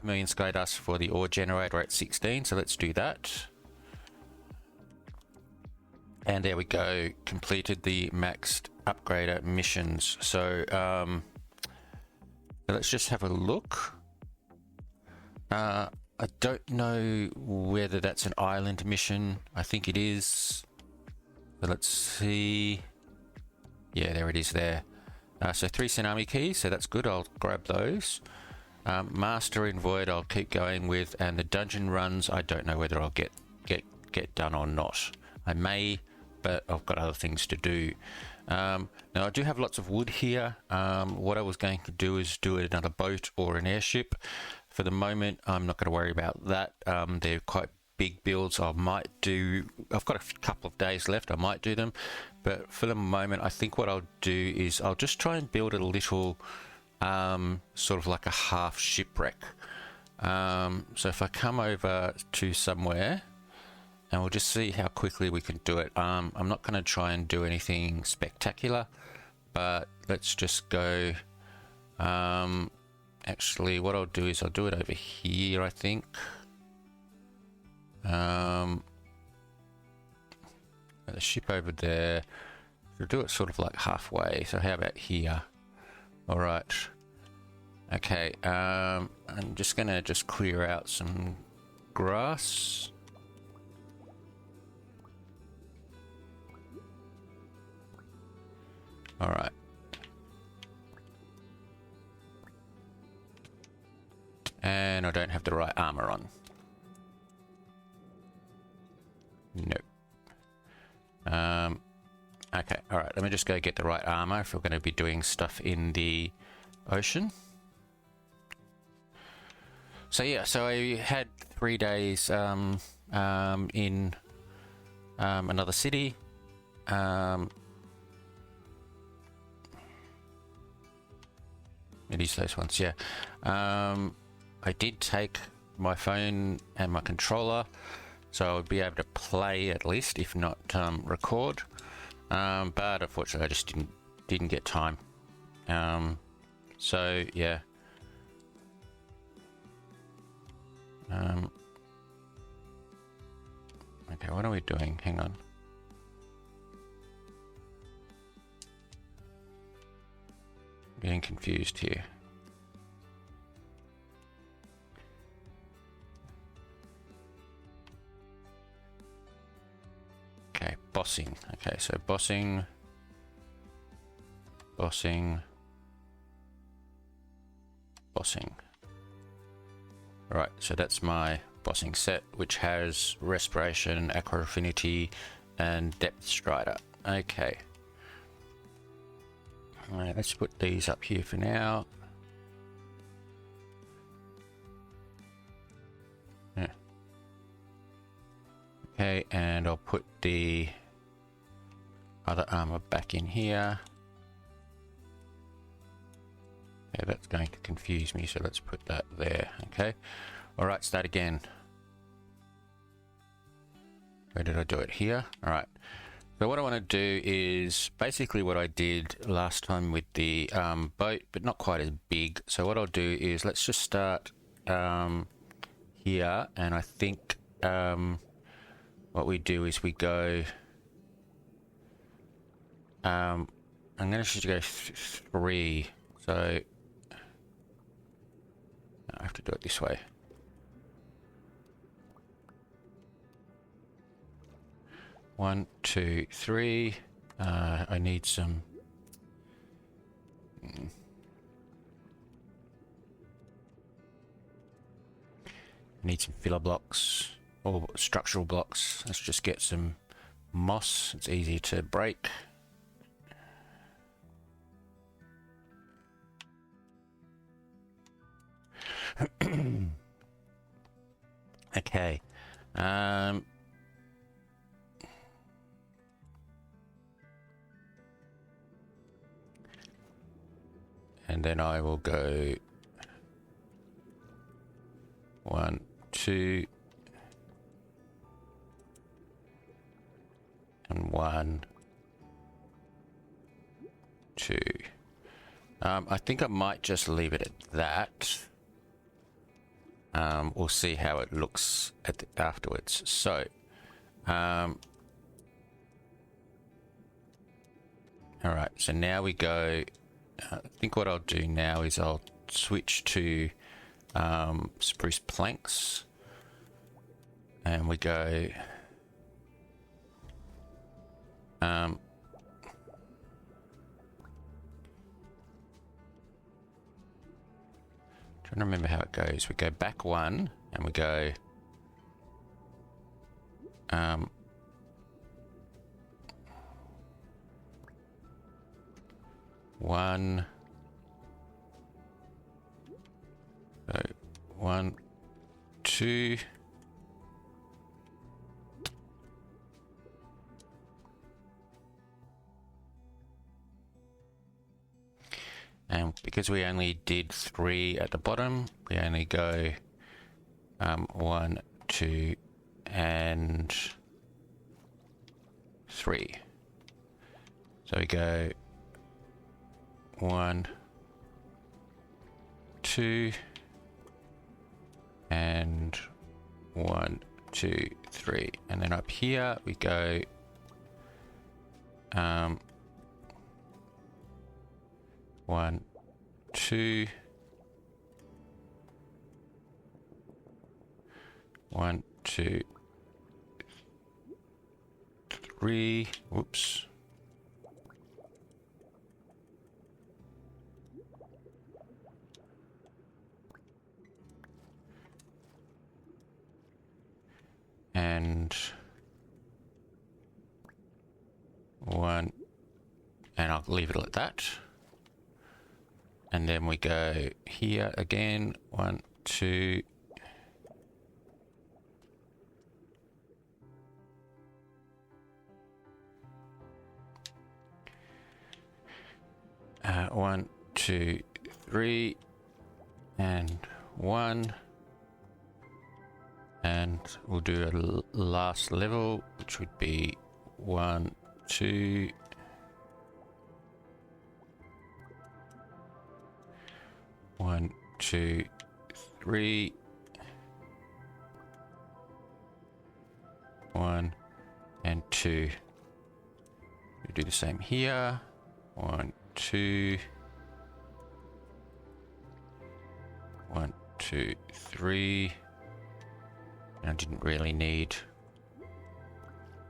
million Skydust for the ore generator at 16, so let's do that. And there we go, completed the maxed upgrader missions. So let's just have a look. I don't know whether that's an island mission. I think it is. So let's see. Yeah, there it is there. So 3 tsunami keys, so that's good. I'll grab those. Master in Void I'll keep going with, and the dungeon runs I don't know whether I'll get done or not. I may, but I've got other things to do. Now I do have lots of wood here. What I was going to do is do another boat or an airship. For the moment, I'm not going to worry about that. They're quite big builds. I've got a couple of days left. I might do them, but for the moment, I think what I'll do is I'll just try and build a little sort of like a half shipwreck. So if I come over to somewhere, and we'll just see how quickly we can do it. I'm not going to try and do anything spectacular, but let's just go. Actually, what I'll do is I'll do it over here, I think. The ship over there. We'll do it sort of like halfway. So how about here? All right. Okay. I'm just gonna clear out some grass. All right. And I don't have the right armor on. No. Okay, alright, let me just go get the right armor if we're going to be doing stuff in the ocean. So yeah, so I had 3 days in another city. It is those ones, yeah. I did take my phone and my controller, so I would be able to play at least, if not record. But unfortunately, I just didn't get time. So yeah. Okay, what are we doing? Hang on. Getting confused here. Okay, bossing. Okay, so bossing. Right, so that's my bossing set, which has respiration, aqua affinity, and depth strider. Okay. Alright, let's put these up here for now. Yeah. Okay, and I'll put the other armor back in here. Yeah, that's going to confuse me, so let's put that there. Okay. Alright, start again. Where did I do it? Here? Alright. So what I want to do is basically what I did last time with the boat, but not quite as big. So what I'll do is let's just start here, and I think what we do is we go. I'm going to just go 3. So I have to do it this way. One, 2, 3. I need some. Need some filler blocks or structural blocks. Let's just get some moss. It's easy to break. Okay. And then I will go 1, 2, and 1, 2. I think I might just leave it at that. We'll see how it looks afterwards. So, all right. So now we go. I think what I'll do now is I'll switch to spruce planks, and we go. Trying to remember how it goes. We go back 1, and we go 1. So 1, 2. And because we only did 3 at the bottom, we only go 1, 2, and 3. So we go 1, 2, and 1, 2, 3, and then up here we go 1, 2, 1, 2, 3. Whoops. And 1, and I'll leave it at that. And then we go here again, 1, 2, 1, 2, 3, and 1. And we'll do a last level, which would be 1, 2, 1, 2, 3, 1, and 2. We do the same here. 1, 2, 1, 2, 3. And I didn't really need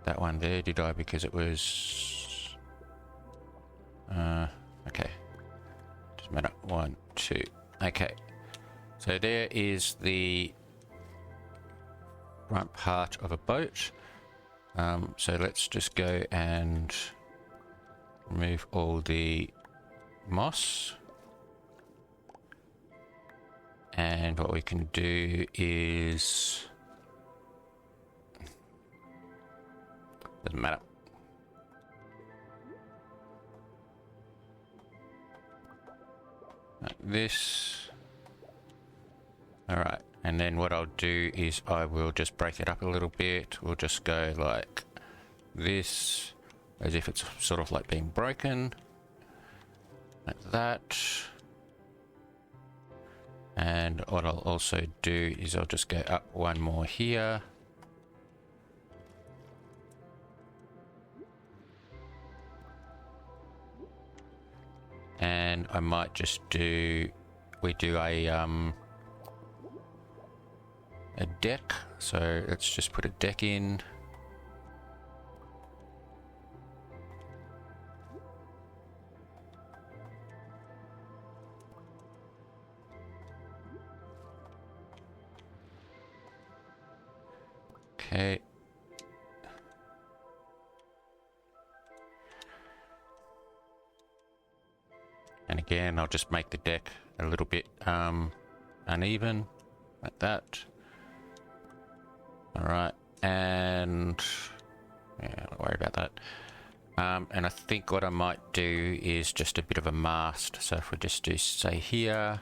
that one there, did I? Because it was okay. Doesn't matter. 1, 2. Okay. So there is the front part of a boat. So let's just go and remove all the moss. And what we can do is, doesn't matter. Like this. Alright, and then what I'll do is I will just break it up a little bit. We'll just go like this, as if it's sort of like being broken. Like that. And what I'll also do is I'll just go up one more here. And I might just do, we do a deck. So let's just put a deck in. Okay. And again, I'll just make the deck a little bit uneven, like that. Alright, and yeah, don't worry about that. And I think what I might do is just a bit of a mast. So if we just do, say, here.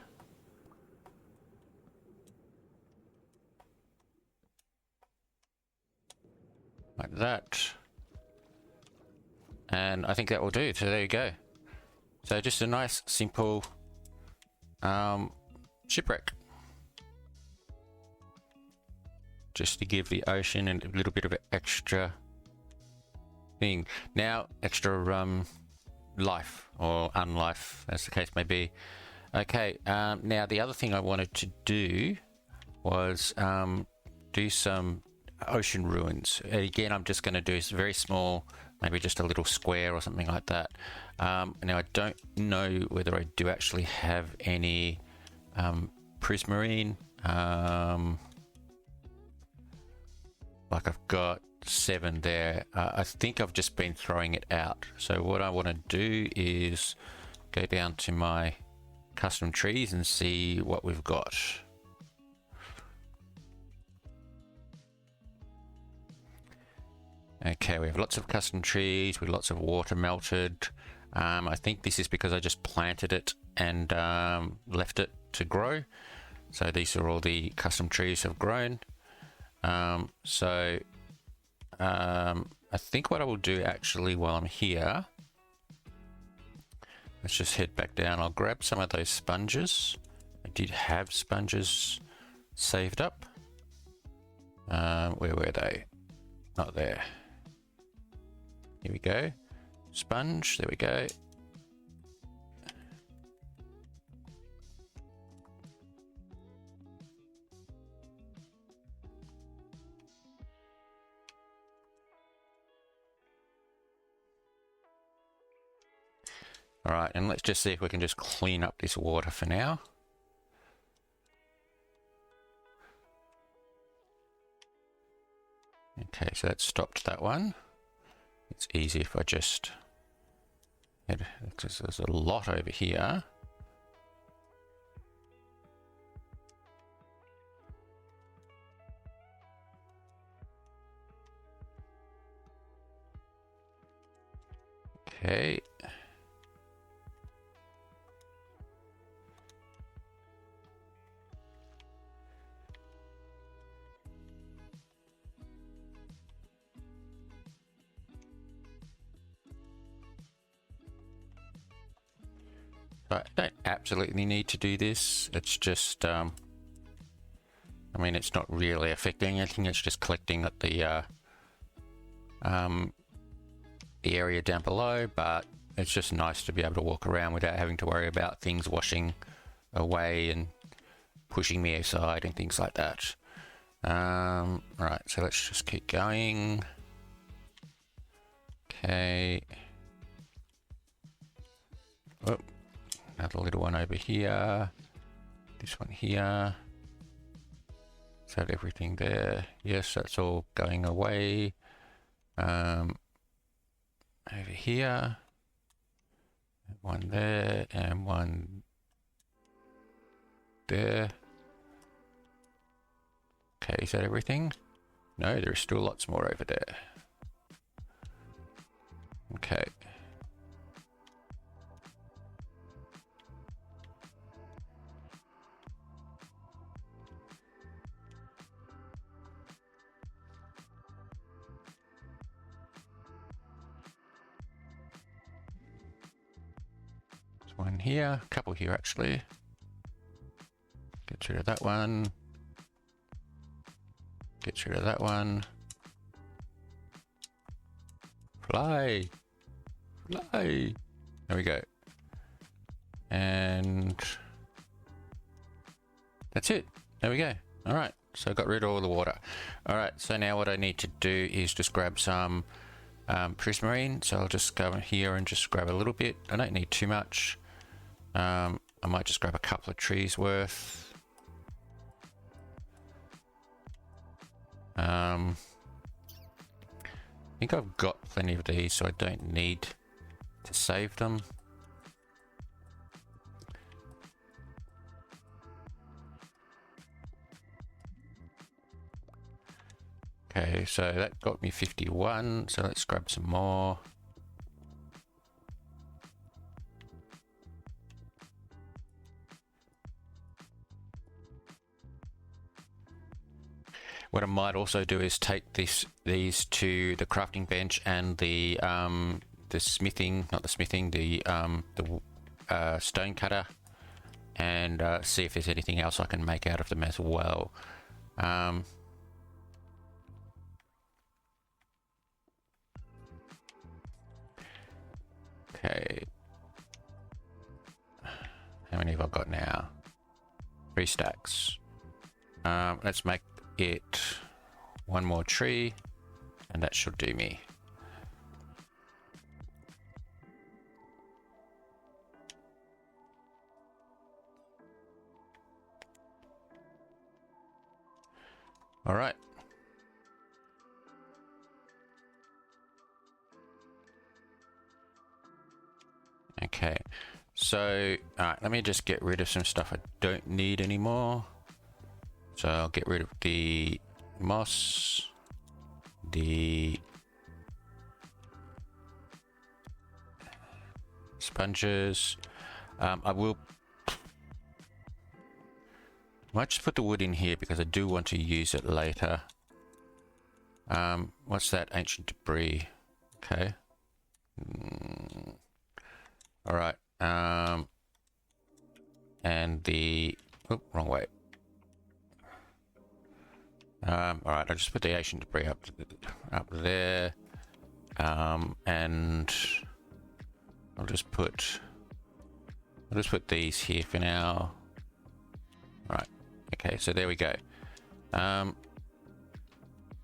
Like that. And I think that will do. So there you go. So just a nice, simple shipwreck. Just to give the ocean a little bit of an extra thing. Now, extra life or unlife, as the case may be. Okay, now the other thing I wanted to do was do some ocean ruins. Again, I'm just going to do very small, maybe just a little square or something like that. Now I don't know whether I do actually have any prismarine. Like I've got 7 there. I think I've just been throwing it out. So what I want to do is go down to my custom trees and see what we've got. Okay, we have lots of custom trees with lots of water melted. I think this is because I just planted it and left it to grow. So these are all the custom trees have grown. I think what I will do actually while I'm here, let's just head back down. I'll grab some of those sponges. I did have sponges saved up. Where were they? Not there. Here we go. Sponge, there we go. All right, and let's just see if we can just clean up this water for now. Okay, so that stopped that one. It's easy if I just... There's a lot over here. Okay. I don't absolutely need to do this. It's just, I mean, it's not really affecting anything. It's just collecting at the area down below, but it's just nice to be able to walk around without having to worry about things washing away and pushing me aside and things like that. Right, so let's just keep going. Okay. Oh. Another little one over here. This one here. Is that everything there? Yes, that's all going away. Over here. One there and one there. Okay, is that everything? No, there's still lots more over there. Okay. One here, a couple here actually. Get rid of that one. Get rid of that one. Fly! Fly! There we go. And that's it. There we go. Alright, so I got rid of all the water. Alright, so now what I need to do is just grab some prismarine. So I'll just go in here and just grab a little bit. I don't need too much. I might just grab a couple of trees worth. I think I've got plenty of these, so I don't need to save them. Okay, so that got me 51, so let's grab some more. What I might also do is take these to the crafting bench and the smithing, not the smithing, the stone cutter, and see if there's anything else I can make out of them as well. Okay. How many have I got now? 3 stacks. Let's make it one more tree, and that should do me. All right. Okay, so alright, let me just get rid of some stuff I don't need anymore. So I'll get rid of the moss, the sponges. I might just put the wood in here because I do want to use it later. What's that? Ancient debris. Okay. All right. And the wrong way. All right. I'll just put the ancient debris up there. And I'll just put these here for now. All right. Okay. So there we go.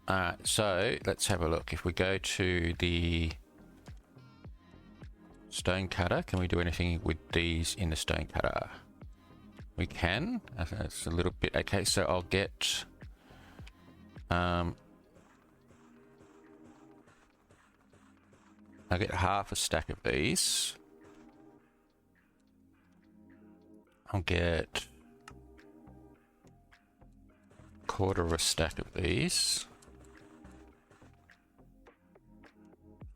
Alright, so let's have a look. If we go to the stone cutter, can we do anything with these in the stone cutter? We can. That's a little bit. Okay, so I'll get half a stack of these. I'll get a quarter of a stack of these.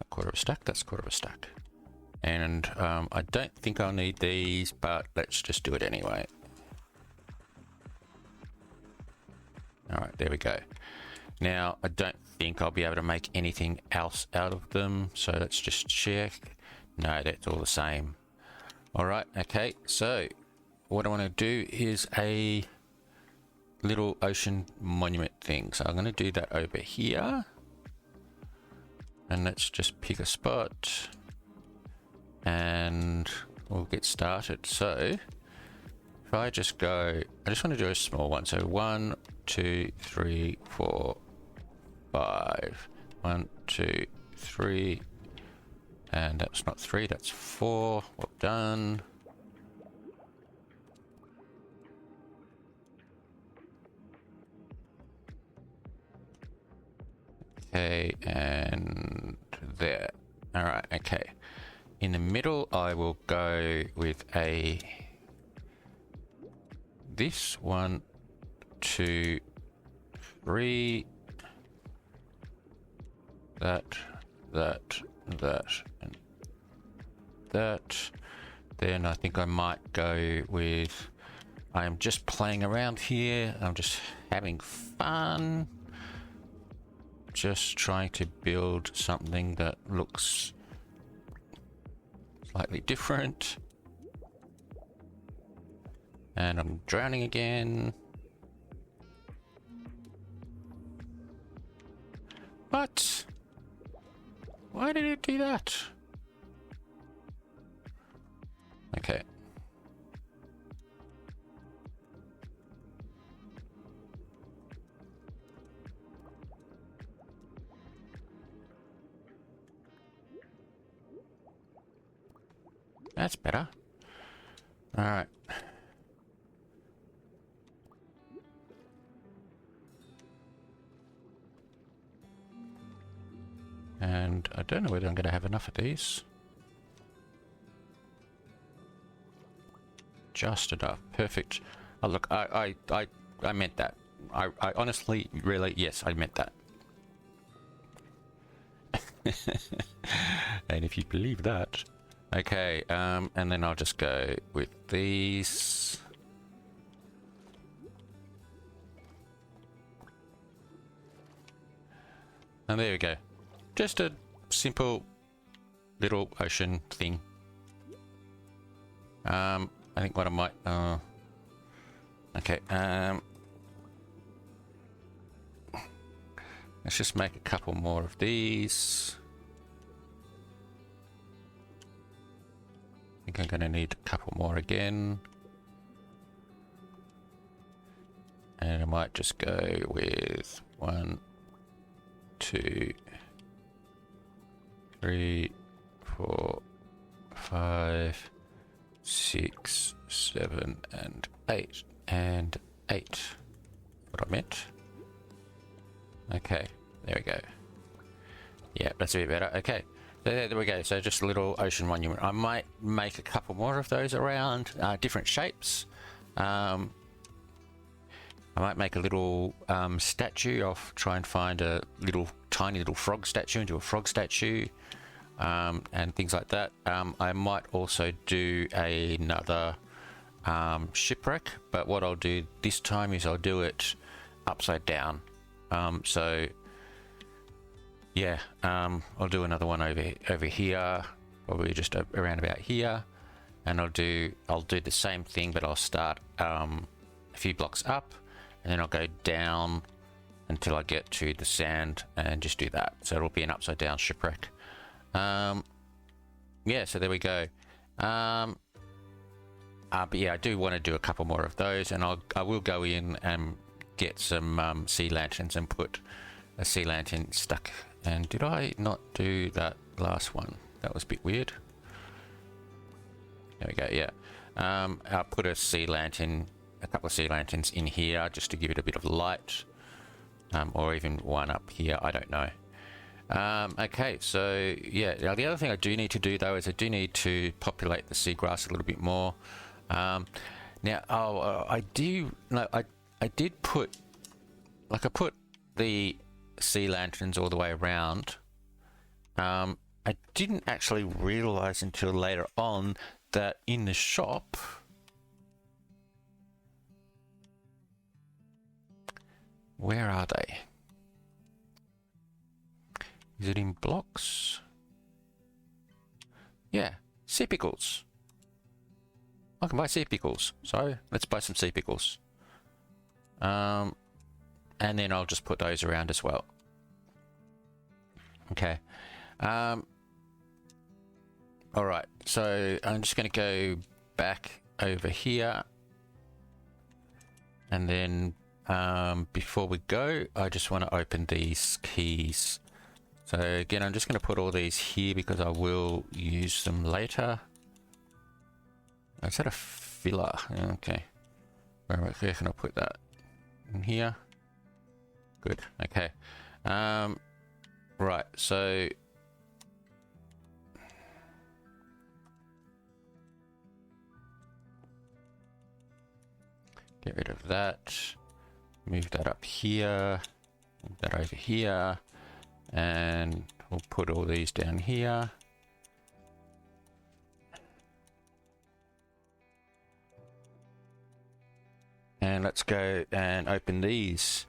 Quarter of a stack, that's quarter of a stack. And I don't think I'll need these, but let's just do it anyway. Alright, there we go. Now, I don't think I'll be able to make anything else out of them, so let's just check. No, that's all the same. Alright, okay, so what I want to do is a little ocean monument thing. So I'm going to do that over here. And let's just pick a spot and we'll get started. So if I just go, I just want to do a small one. So 1, 2, 3, 4, 5. 1, 2, 3. And that's not 3, that's 4. Well done. Okay, and there. All right, okay. In the middle, I will go with this 1, 2, 3. That, and that. Then I think I might go with, I am just playing around here. I'm just having fun. Just trying to build something that looks slightly different. And I'm drowning again. What? Why did it do that? Okay. That's better. All right. And I don't know whether I'm going to have enough of these. Just enough. Perfect. Oh, look, I meant that. I honestly, really, yes, I meant that. And if you believe that. Okay, and then I'll just go with these. And there we go. Just a simple little ocean thing. I think what I might... okay, let's just make a couple more of these. I think I'm going to need a couple more again. And I might just go with 1, 2, 3, 4, 5, 6, 7, and 8. And 8. What I meant. Okay, there we go. Yeah, that's a bit better. Okay, there we go. So just a little ocean monument. I might make a couple more of those around, different shapes. I might make a little statue. I'll try and find a tiny little frog statue and do a frog statue, and things like that. I might also do another shipwreck, but what I'll do this time is I'll do it upside down. So yeah, I'll do another one over here, probably just around about here, and I'll do the same thing, but I'll start a few blocks up, and then I'll go down until I get to the sand and just do that. So it'll be an upside down shipwreck. Yeah, so there we go. But yeah, I do want to do a couple more of those, and I will go in and get some sea lanterns and put a sea lantern stuck. And did I not do that last one? That was a bit weird. There we go. Yeah, I'll put a couple of sea lanterns in here just to give it a bit of light, or even one up here. I don't know. Okay, so yeah, now the other thing I do need to do though is I do need to populate the seagrass a little bit more. Now, I did put, like, I put the sea lanterns all the way around. I didn't actually realize until later on that in the shop, where are they? Is it in blocks? Yeah, sea pickles. I can buy sea pickles, so let's buy some sea pickles. And then I'll just put those around as well. Okay. All right, so I'm just going to go back over here, and then before we go, I just want to open these keys. So again, I'm just going to put all these here because I will use them later. Is that a filler? Okay. Where can I put that? In here. Good. Okay. Right. So get rid of that. Move that up here. Move that over here. And we'll put all these down here. And let's go and open these.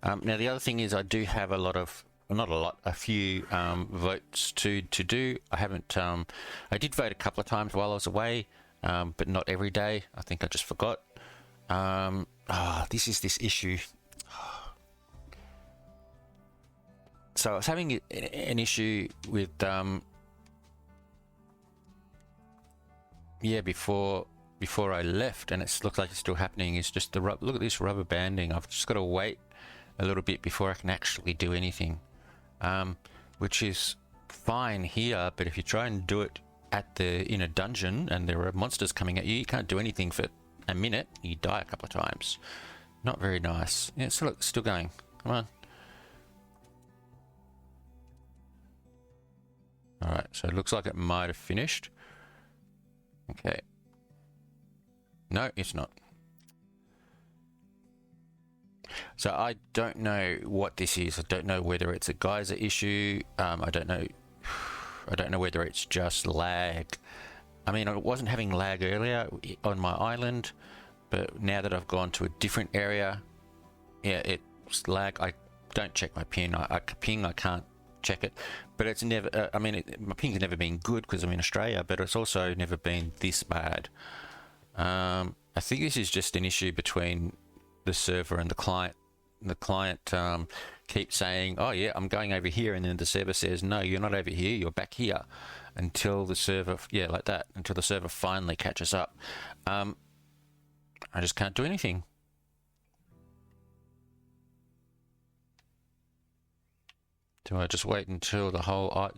Now the other thing is I do have a lot of, not a lot, a few votes to do. I haven't, I did vote a couple of times while I was away, but not every day. I think I just forgot. This is this issue. So I was having an issue with, yeah, before I left, and it looks like it's still happening. Is just look at this rubber banding. I've just got to wait a little bit before I can actually do anything, which is fine here, but if you try and do it in a dungeon and there are monsters coming at you, you can't do anything for a minute. You die a couple of times. Not very nice. Yeah, so look, still going. Come on. All right, so it looks like it might have finished. Okay. No, it's not. So I don't know what this is. I don't know whether it's a geyser issue. I don't know whether it's just lag. I mean, I wasn't having lag earlier on my island, but now that I've gone to a different area, yeah, it's lag. I don't check my ping. I can't check it, but it's never. I mean, my ping's never been good because I'm in Australia, but it's also never been this bad. I think this is just an issue between the server and the client. The client keeps saying, "Oh yeah, I'm going over here," and then the server says, "No, you're not over here. You're back here." Until the server, yeah, like that. Until the server finally catches up. I just can't do anything. Do I just wait until the whole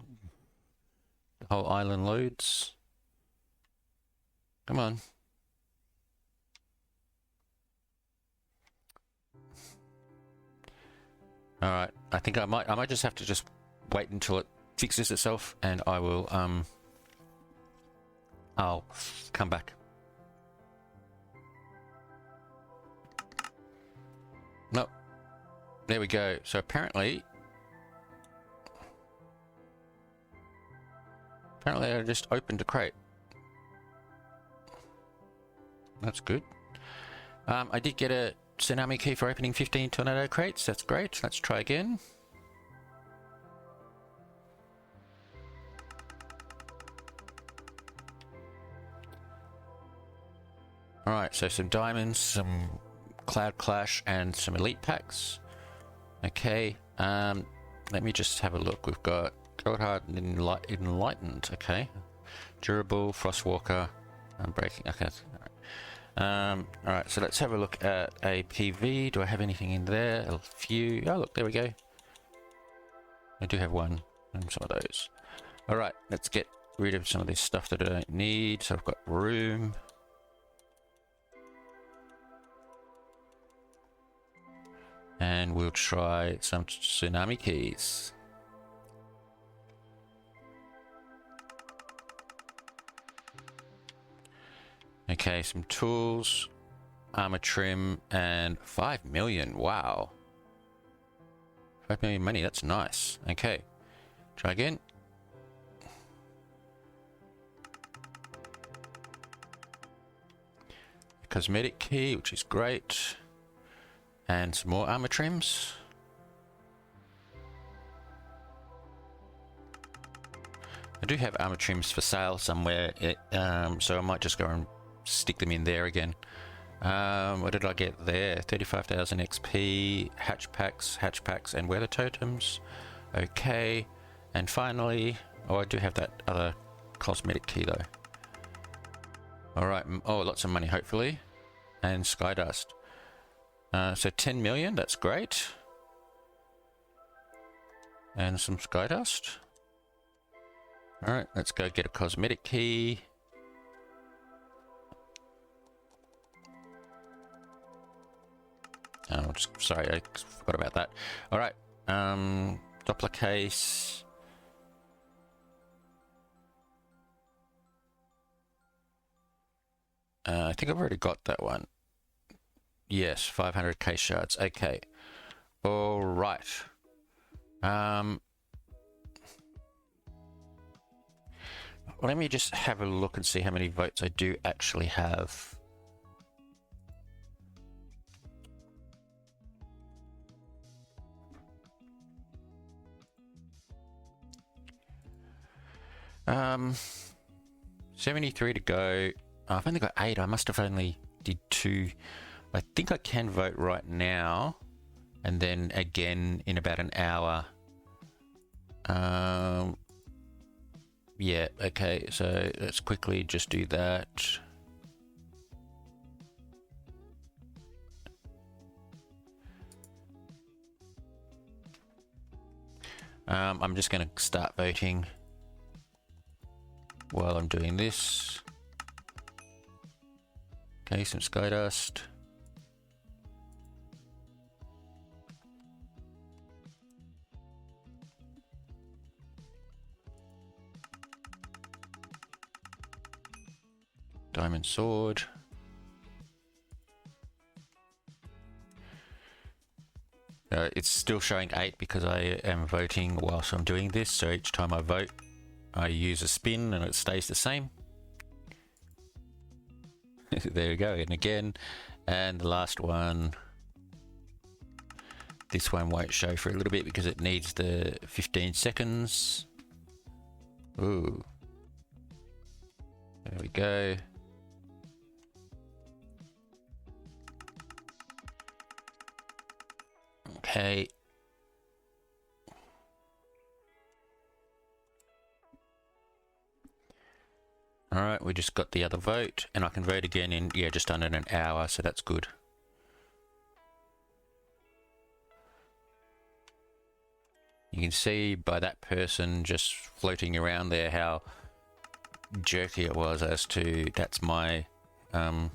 island loads? Come on. All right. I think I might just have to just wait until it fixes itself, and I will I'll come back. Nope. There we go. So apparently I just opened a crate. That's good. I did get a tsunami key for opening 15 tornado crates. That's great. Let's try again. Alright, so some diamonds, some Cloud Clash, and some elite packs. Okay, let me just have a look. We've got Gold Hard and Enlightened. Okay, Durable, Frostwalker, and Breaking. Okay, alright, so let's have a look at a PV. Do I have anything in there? A few. Oh, look, there we go. I do have one and some of those. Alright, let's get rid of some of this stuff that I don't need. So I've got room. And we'll try some tsunami keys. Okay, some tools, armor trim, and 5 million. Wow. 5 million money, that's nice. Okay, try again. Cosmetic key, which is great. And some more armor trims. I do have armor trims for sale somewhere, so I might just go and stick them in there again. What did I get there? 35,000 XP, hatch packs, and weather totems. Okay, and finally, oh, I do have that other cosmetic key though. Alright, oh, lots of money hopefully, and sky dust. So 10 million, that's great. And some sky dust. Alright, let's go get a cosmetic key. Oh, sorry, I forgot about that. Alright, Doppler case. I think I've already got that one. Yes, 500 case shards. Okay. All right. Let me just have a look and see how many votes I do actually have. Um, 73 to go. Oh, I've only got 8. I must have only did 2. I think I can vote right now, and then again in about an hour. Yeah, okay, so let's quickly just do that. I'm just going to start voting while I'm doing this. Okay, some sky dust. Diamond sword. It's still showing 8 because I am voting whilst I'm doing this, so each time I vote I use a spin and it stays the same. There we go, and again, and the last one, this one won't show for a little bit because it needs the 15 seconds. Ooh, there we go. Okay. Alright, we just got the other vote, and I can vote again in, yeah, just under an hour, so that's good. You can see by that person just floating around there how jerky it was as to, that's my, my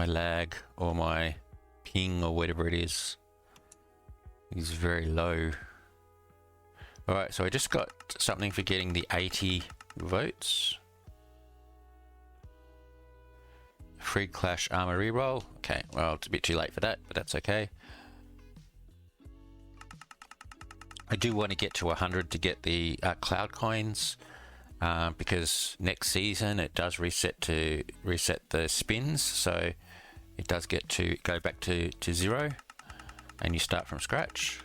lag, or my ping, or whatever it is very low. Alright, so I just got something for getting the 80 votes. Free Clash Armor reroll. Okay, well, it's a bit too late for that, but that's okay. I do want to get to 100 to get the cloud coins, because next season it does reset the spins, so it does get to go back to 0 and you start from scratch.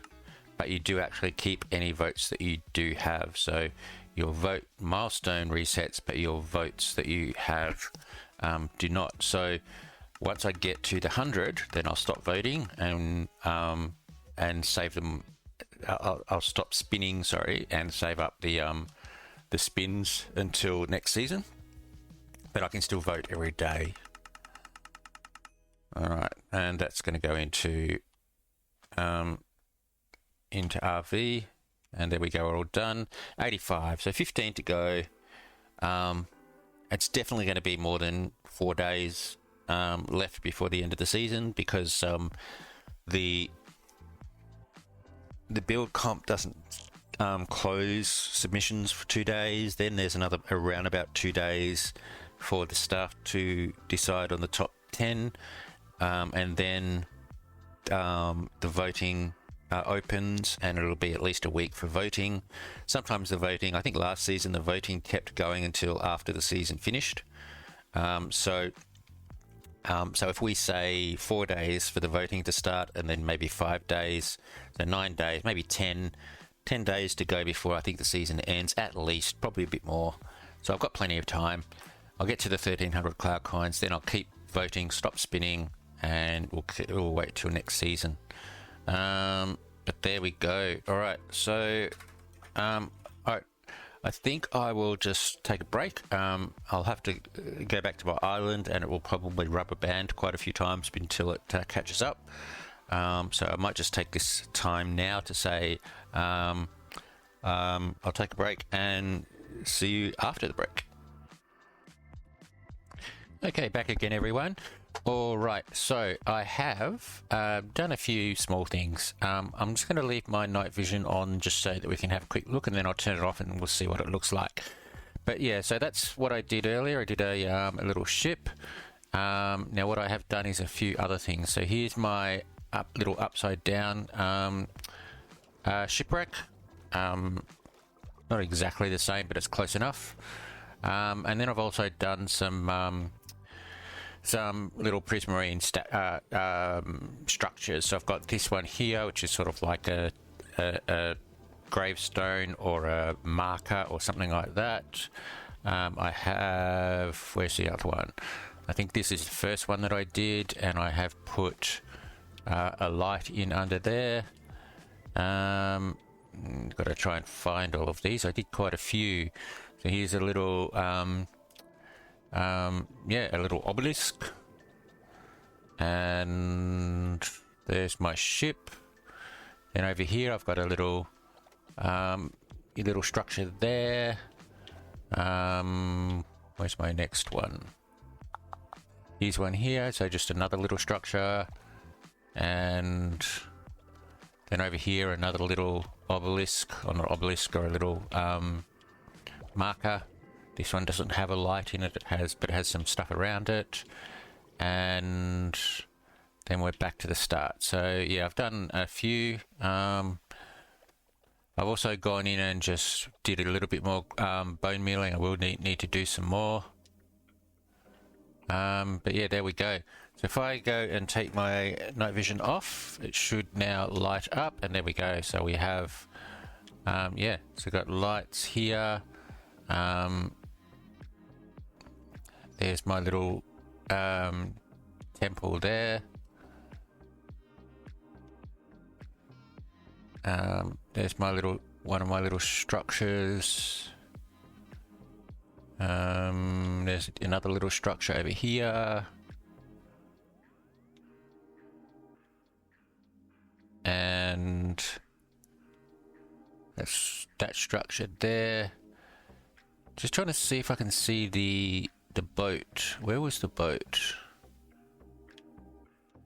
But you do actually keep any votes that you do have, so your vote milestone resets, but your votes that you have do not. So once I get to the 100, then I'll stop voting and save them. I'll stop spinning, sorry, and save up the spins until next season. But I can still vote every day. All right, and that's going to go into RV, and there we go, we're all done. 85, so 15 to go. It's definitely going to be more than 4 days left before the end of the season, because the build comp doesn't close submissions for 2 days. Then there's around about 2 days for the staff to decide on the top 10, and then the voting opens, and it'll be at least a week for voting. Sometimes the voting, I think last season the voting kept going until after the season finished. So if we say 4 days for the voting to start, and then maybe 5 days, so 9 days, maybe 10 days to go before I think the season ends, at least, probably a bit more. So I've got plenty of time. I'll get to the 1300 cloud coins, then I'll keep voting, stop spinning, and we'll wait till next season. But there we go. All right, so all right, I think I will just take a break. I'll have to go back to my island, and it will probably rubber band quite a few times until it catches up. So I might just take this time now to say I'll take a break and see you after the break. Okay, back again, everyone. All right, so I have done a few small things. I'm just going to leave my night vision on just so that we can have a quick look, and then I'll turn it off and we'll see what it looks like. But yeah, so that's what I did earlier. I did a little ship. Now what I have done is a few other things. So here's my little upside down shipwreck. Not exactly the same, but it's close enough. And then I've also done some little prismarine structures. So I've got this one here, which is sort of like a gravestone or a marker or something like that. I have, where's the other one? I think this is the first one that I did, and I have put a light in under there. Got to try and find all of these. I did quite a few. So here's a little a little obelisk, and there's my ship. Then over here I've got a little structure there. Where's my next one? Here's one here, so just another little structure. And then over here another little obelisk, or not obelisk, or a little marker. This one doesn't have a light in it, but it has some stuff around it. And then we're back to the start. So yeah, I've done a few. I've also gone in and just did a little bit more bone mealing. I will need to do some more. But yeah, there we go. So if I go and take my night vision off, it should now light up, and there we go. So we have, so we've got lights here. There's my little temple there. There's one of my little structures. There's another little structure over here. And that's that structure there. Just trying to see if I can see the boat. Where was the boat?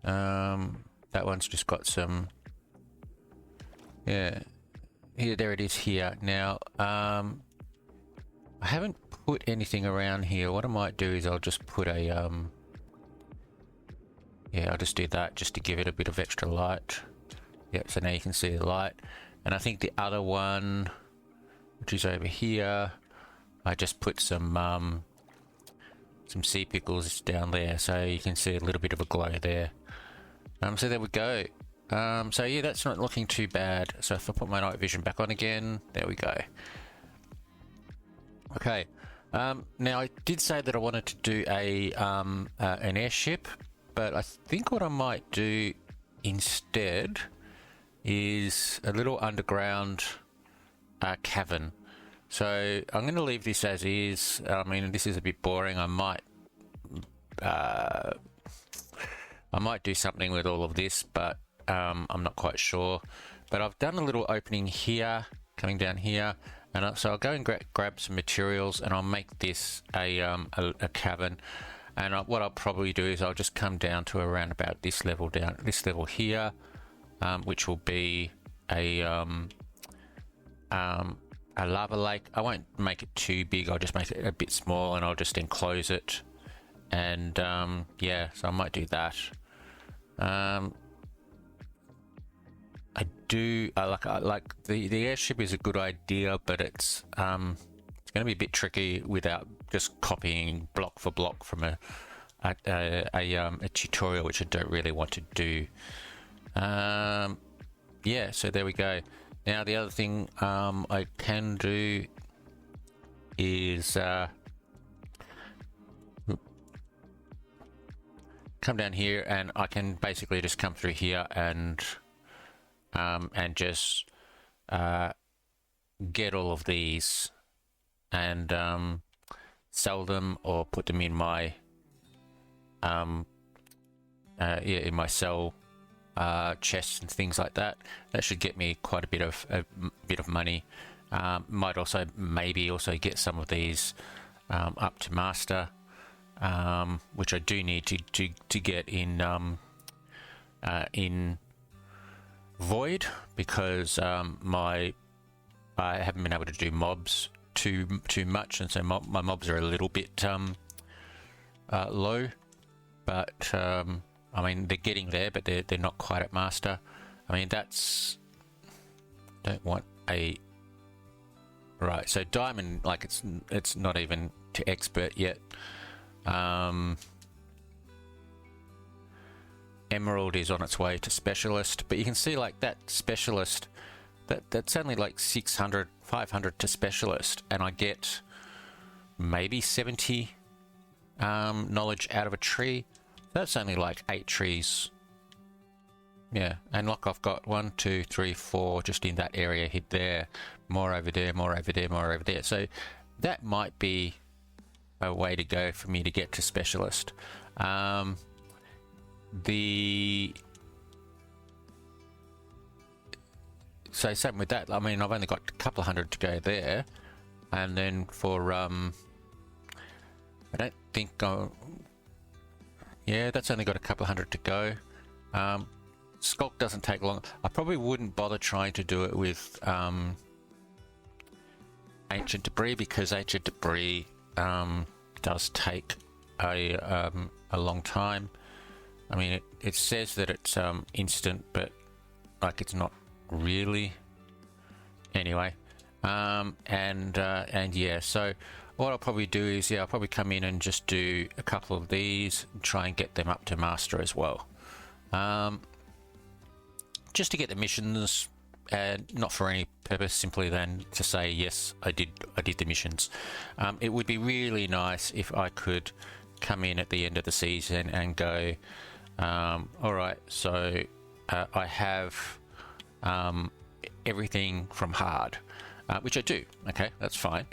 That one's just got some, yeah, here, there it is here. Now, I haven't put anything around here. What I might do is I'll just put a, yeah, I'll just do that just to give it a bit of extra light. Yep, so now you can see the light. And I think the other one, which is over here, I just put some sea pickles down there, so you can see a little bit of a glow there. So there we go. So yeah, that's not looking too bad. So if I put my night vision back on again, there we go. Okay. Now I did say that I wanted to do an airship, but I think what I might do instead is a little underground cavern. So I'm going to leave this as is. I mean, this is a bit boring. I might do something with all of this, but I'm not quite sure. But I've done a little opening here, coming down here, and so I'll go and grab some materials, and I'll make this a cavern. And what I'll probably do is I'll just come down to around about this level here, which will be a lava lake. I won't make it too big. I'll just make it a bit small, and I'll just enclose it. And yeah, so I might do that. I like the airship is a good idea, but it's going to be a bit tricky without just copying block for block from a tutorial, which I don't really want to do. Yeah, so there we go. Now the other thing I can do is come down here, and I can basically just come through here and just get all of these and sell them or put them in my in my sell chests and things like that. That should get me quite a bit of money. Might also maybe get some of these up to master, which I do need to get in Void, because I haven't been able to do mobs too much, and so my mobs are a little bit low. But I mean, they're getting there, but they're not quite at master. I mean, don't want a right. So diamond, like it's not even to expert yet. Emerald is on its way to specialist, but you can see like that specialist, that's only like 600, 500 to specialist, and I get maybe 70 knowledge out of a tree. That's only like 8 trees. Yeah, and like I've got 1, 2, 3, 4 just in that area hit there, more over there, more over there, more over there. So that might be a way to go for me to get to specialist. So same with that. I mean, I've only got a couple of hundred to go there, and then for I don't think yeah, that's only got a couple of hundred to go. Skulk doesn't take long. I probably wouldn't bother trying to do it with ancient debris, because ancient debris does take a long time. I mean, it says that it's instant, but like it's not really. Anyway, and yeah, so what I'll probably do is, yeah, I'll probably come in and just do a couple of these and try and get them up to master as well, just to get the missions, and not for any purpose, simply than to say yes, I did the missions. It would be really nice if I could come in at the end of the season and go, all right, so I have everything from hard, which I do. Okay, that's fine.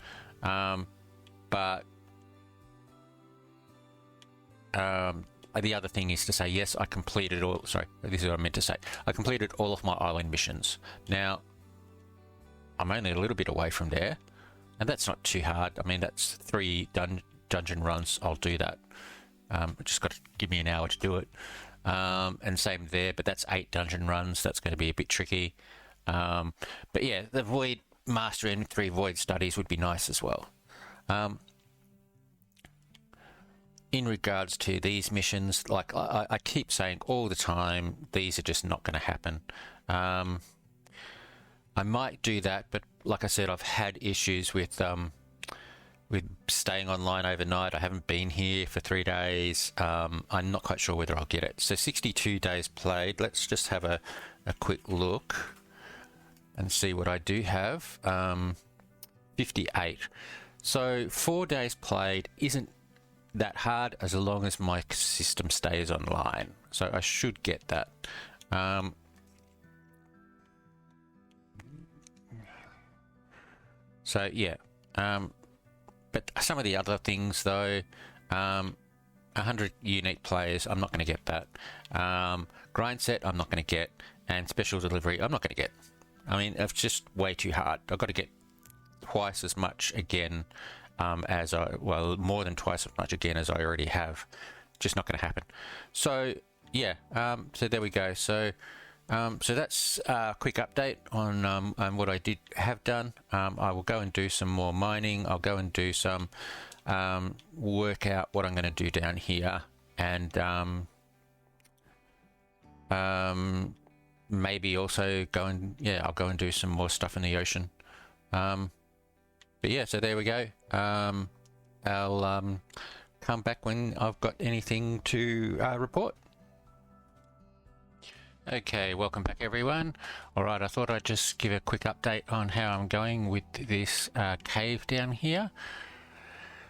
But the other thing is to say, yes, I completed all, sorry, this is what I meant to say. I completed all of my island missions. Now, I'm only a little bit away from there, and that's not too hard. I mean, that's 3 dungeon runs. I'll do that. Just got to give me an hour to do it. And same there, but that's 8 dungeon runs. That's going to be a bit tricky. But yeah, the Void Mastering 3 Void Studies would be nice as well. In regards to these missions, like I keep saying all the time, these are just not going to happen. I might do that, but like I said, I've had issues with staying online overnight. I haven't been here for 3 days. I'm not quite sure whether I'll get it. So 62 days played. Let's just have a quick look and see what I do have. 58. So 4 days played isn't that hard as long as my system stays online. So I should get that. So yeah, but some of the other things though, 100 unique players, I'm not going to get that. Grind set, I'm not going to get, and special delivery, I'm not going to get. I mean, it's just way too hard. I've got to get twice as much again, more than twice as much again as I already have. Just not going to happen. So yeah, so there we go. So that's a quick update on what I did have done. I will go and do some more mining. I'll go and do some work out what I'm going to do down here, and maybe also I'll go and do some more stuff in the ocean. But yeah, so there we go. I'll come back when I've got anything to report. Okay, welcome back everyone. Alright, I thought I'd just give a quick update on how I'm going with this cave down here.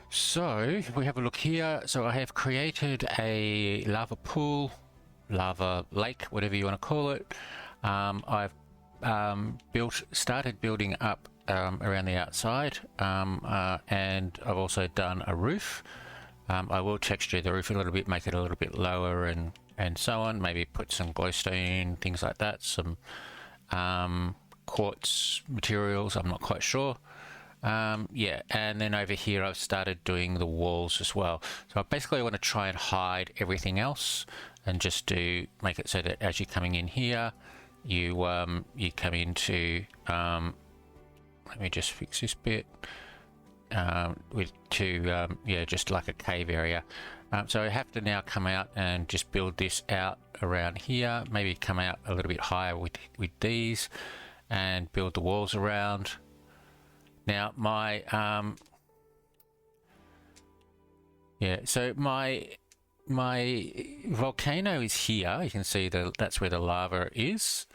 So, if we have a look here, so I have created a lava pool, lava lake, whatever you want to call it. I've started building up around the outside, and I've also done a roof. I will texture the roof a little bit, make it a little bit lower and so on, maybe put some glowstone, things like that, some quartz materials, I'm not quite sure. Yeah, and then over here I've started doing the walls as well. So I basically want to try and hide everything else and just make it so that as you're coming in here, you come into, let me just fix this bit, just like a cave area. So I have to now come out and just build this out around here, maybe come out a little bit higher with these and build the walls around. Now my so my volcano is here. You can see that's where the lava is.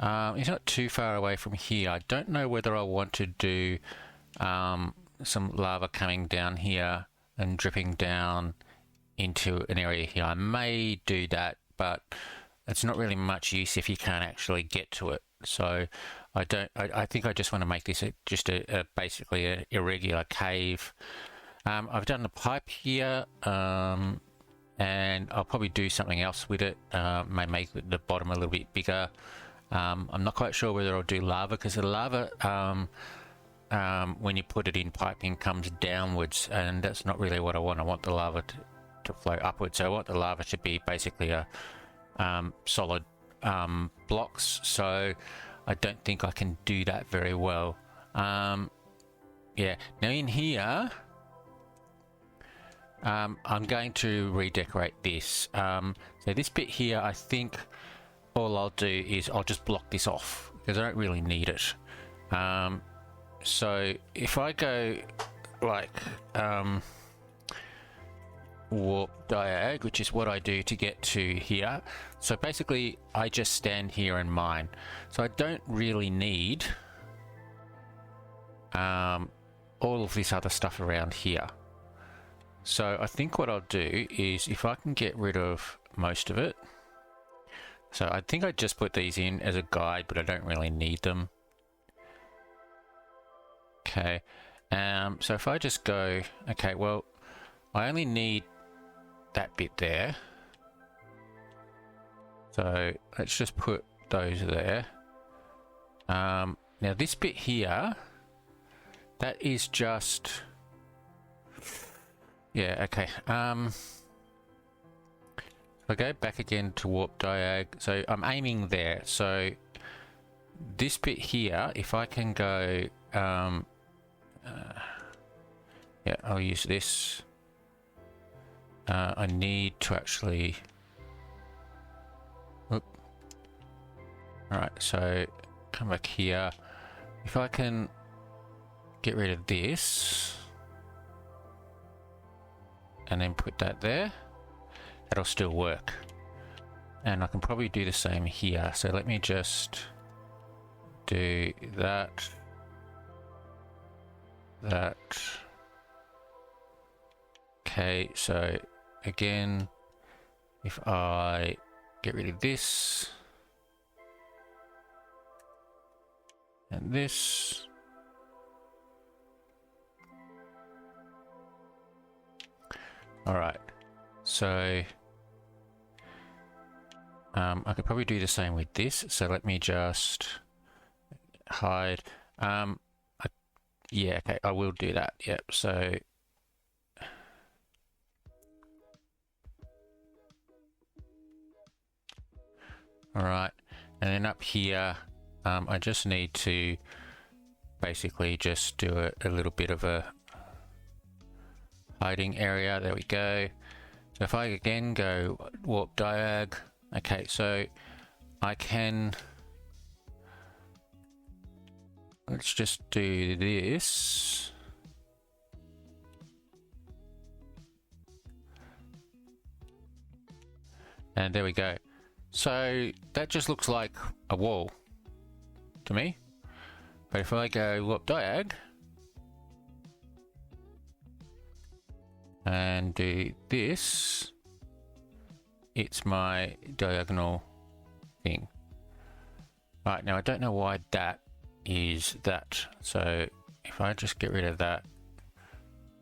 It's not too far away from here. I don't know whether I want to do some lava coming down here and dripping down into an area here. I may do that, but it's not really much use if you can't actually get to it. So I think I just want to make this basically an irregular cave. I've done the pipe here, and I'll probably do something else with it. May make the bottom a little bit bigger. I'm not quite sure whether I'll do lava, because the lava, when you put it in piping, comes downwards, and that's not really what I want. I want the lava to flow upwards. So I want the lava to be basically a solid blocks. So I don't think I can do that very well. Yeah. Now in here, I'm going to redecorate this. So this bit here, I think all I'll do is I'll just block this off because I don't really need it. So if I go like warp diag, which is what I do to get to here. So basically I just stand here and mine. So I don't really need all of this other stuff around here. So I think what I'll do is, if I can get rid of most of it, so I think I just put these in as a guide, but I don't really need them. Okay, so if I just go, okay, well, I only need that bit there. So let's just put those there. Now this bit here, that is just, yeah, okay. I go back again to warp diag. So I'm aiming there. So this bit here, if I can go, yeah, I'll use this. I need to actually, whoop. All right, so come back here. If I can get rid of this and then put that there, that'll still work. And I can probably do the same here. So let me just do that, that. Okay, so again, if I get rid of this and this, all right, so I could probably do the same with this. So let me just hide. Yeah, okay, I will do that. Yep. So all right, and then up here, I just need to basically just do a little bit of a hiding area. There we go. So if I again go warp diag, okay, so I can, let's just do this. And there we go. So that just looks like a wall to me. But if I go warp diag and do this, it's my diagonal thing. Right, now I don't know why that is that. So if I just get rid of that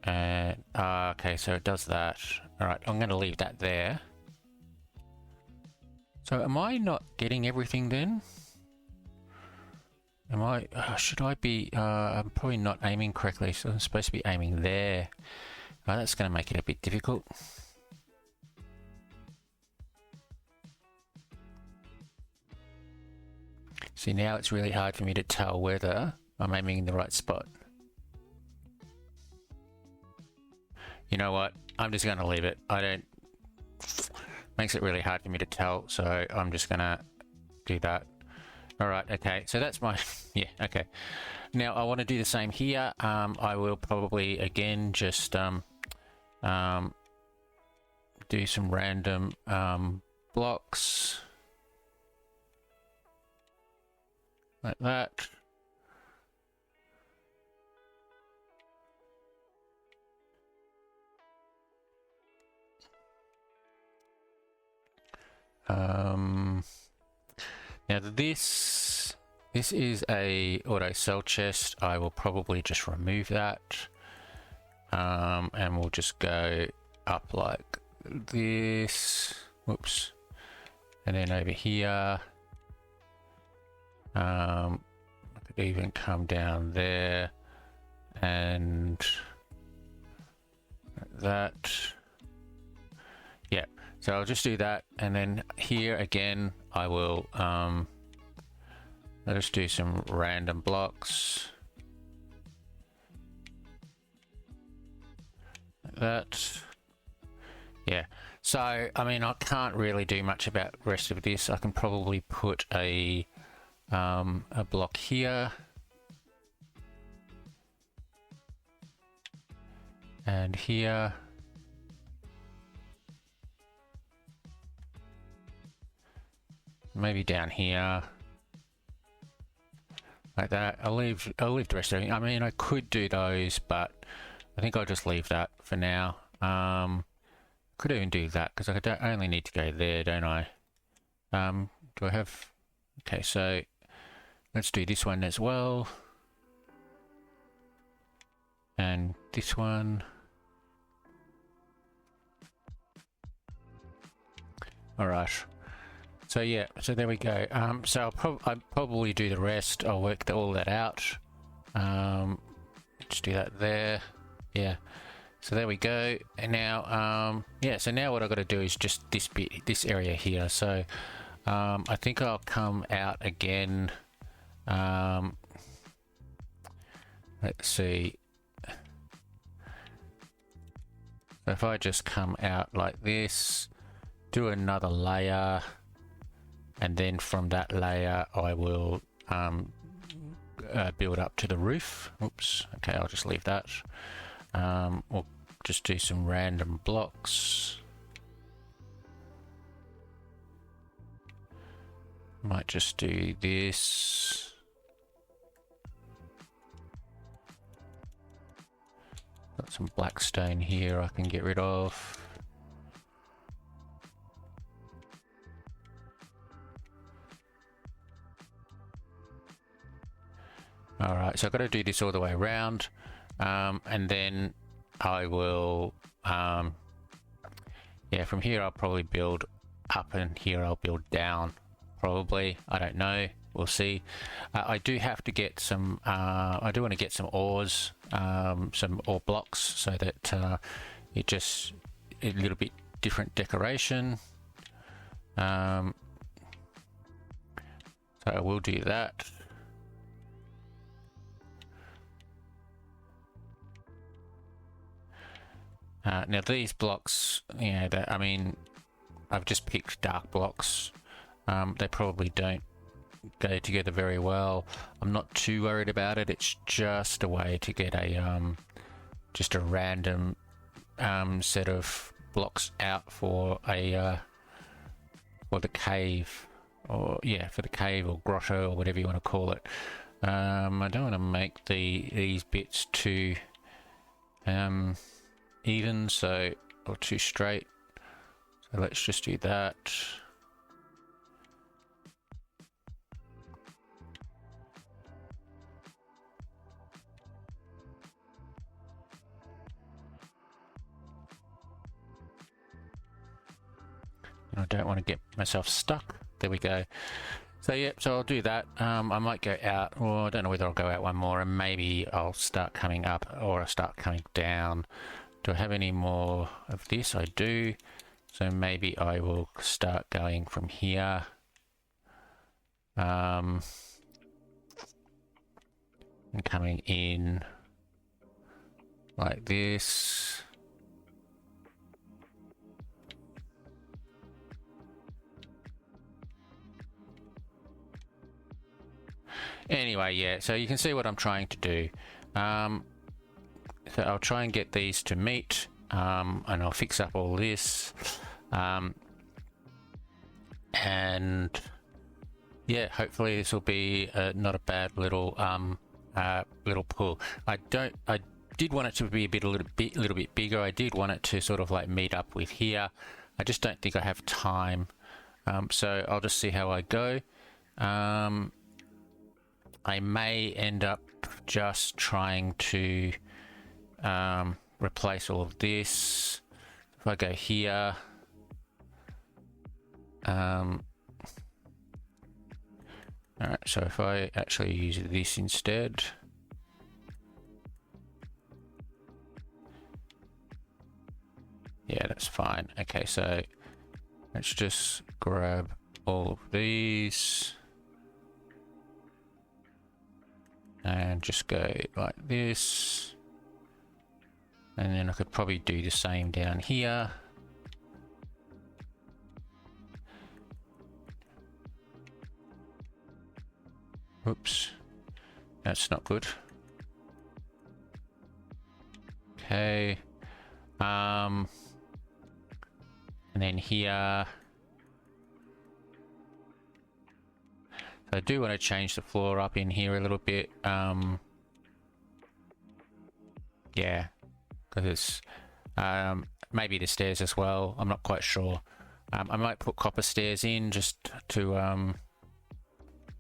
and okay, so it does that. All right, I'm going to leave that there. So am I not getting everything then? Am I, should I be, I'm probably not aiming correctly, so I'm supposed to be aiming there. That's going to make it a bit difficult. See, now it's really hard for me to tell whether I'm aiming in the right spot. You know what? I'm just going to leave it. Makes it really hard for me to tell, so I'm just going to do that. All right, okay, so that's my, yeah, okay. Now I want to do the same here. I will probably, again, just do some random blocks. Like that. Now this is a auto cell chest. I will probably just remove that, and we'll just go up like this. Whoops, and then over here. I could even come down there and like that. Yeah. So I'll just do that, and then here again I will let us do some random blocks like that. Yeah, so I mean I can't really do much about the rest of this. I can probably put a block here and here. Maybe down here, like that. I'll leave the rest of it. I mean, I could do those, but I think I'll just leave that for now. Could even do that because I only need to go there, don't I? Do I have? Okay, so let's do this one as well, and this one. All right. So yeah, so there we go. So I'll probably do the rest. I'll work all that out. Just do that there. Yeah. So there we go. And now, yeah. So now what I've got to do is just this bit, this area here. So I think I'll come out again Let's see. So if I just come out like this, do another layer, and then from that layer I will build up to the roof. Oops, okay, I'll just leave that. We'll just do some random blocks. Might just do this. Got some black stone here I can get rid of. Alright, so I've got to do this all the way around, and then I will, yeah, from here I'll probably build up, and here I'll build down, probably. I don't know, we'll see. I do have to get some, I do want to get some ores, some ore blocks, so that it just, a little bit different decoration. So I will do that. Now these blocks, yeah, I mean, I've just picked dark blocks. They probably don't go together very well. I'm not too worried about it. It's just a way to get a just a random set of blocks out for a for the cave, or yeah, for the cave or grotto or whatever you want to call it. I don't want to make these bits too even, so, or too straight, so let's just do that. I don't want to get myself stuck. There we go. So yeah, so I'll do that. I might go out, or I don't know whether I'll go out one more, and maybe I'll start coming up, or I'll start coming down. Do I have any more of this? I do. So maybe I will start going from here. And coming in like this. Anyway, yeah, so you can see what I'm trying to do. So I'll try and get these to meet, and I'll fix up all this, and yeah, hopefully this will be not a bad little little pool. I did want it to be a little bit bigger. I did want it to sort of like meet up with here. I just don't think I have time, so I'll just see how I go. I may end up just trying to replace all of this. If I go here, alright, so if I actually use this instead, yeah, that's fine. Okay, so let's just grab all of these and just go like this, and then I could probably do the same down here. Oops, that's not good. Okay, and then here, so I do want to change the floor up in here a little bit. Yeah, because maybe the stairs as well. I'm not quite sure. I might put copper stairs in just to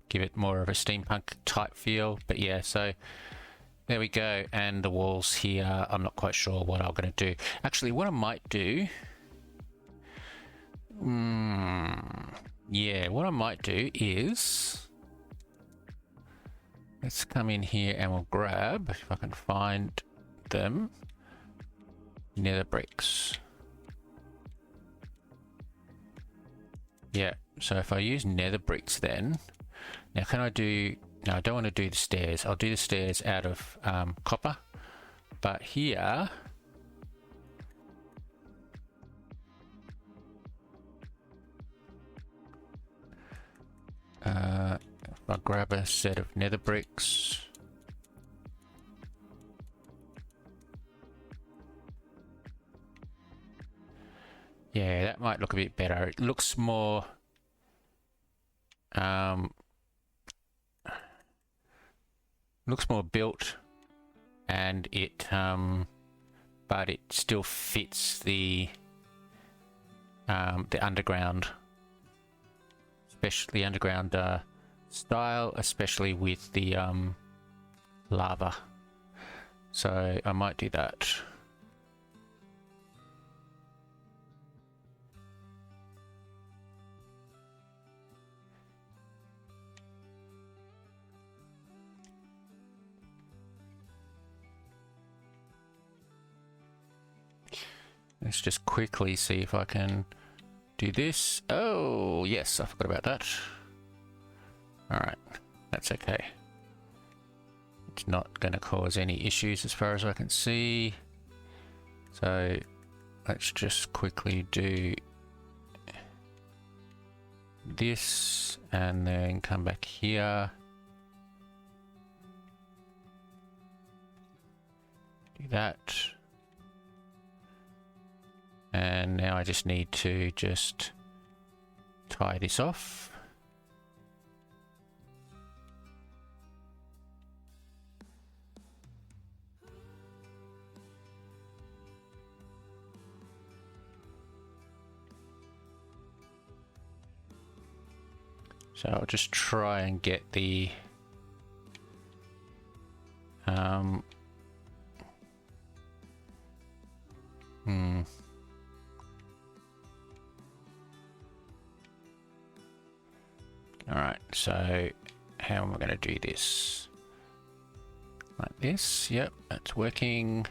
give it more of a steampunk type feel. But yeah, so there we go. And the walls here, I'm not quite sure what I'm going to do. Actually, what I might do, yeah, what I might do is, let's come in here and we'll grab, if I can find them, nether bricks. Yeah, so if I use nether bricks then, now can I do, No, I don't want to do the stairs. I'll do the stairs out of copper. But here... I'll grab a set of nether bricks. Yeah, that might look a bit better. It looks more... looks more built, and it but it still fits the underground, especially underground style, especially with the lava. So I might do that. Let's just quickly see if I can do this. Oh, yes, I forgot about that. Alright, that's okay. It's not going to cause any issues as far as I can see. So, let's just quickly do this and then come back here. Do that. And now I just need to just tie this off. So I'll just try and get the Alright, so how am I going to do this? Like this, yep, that's working.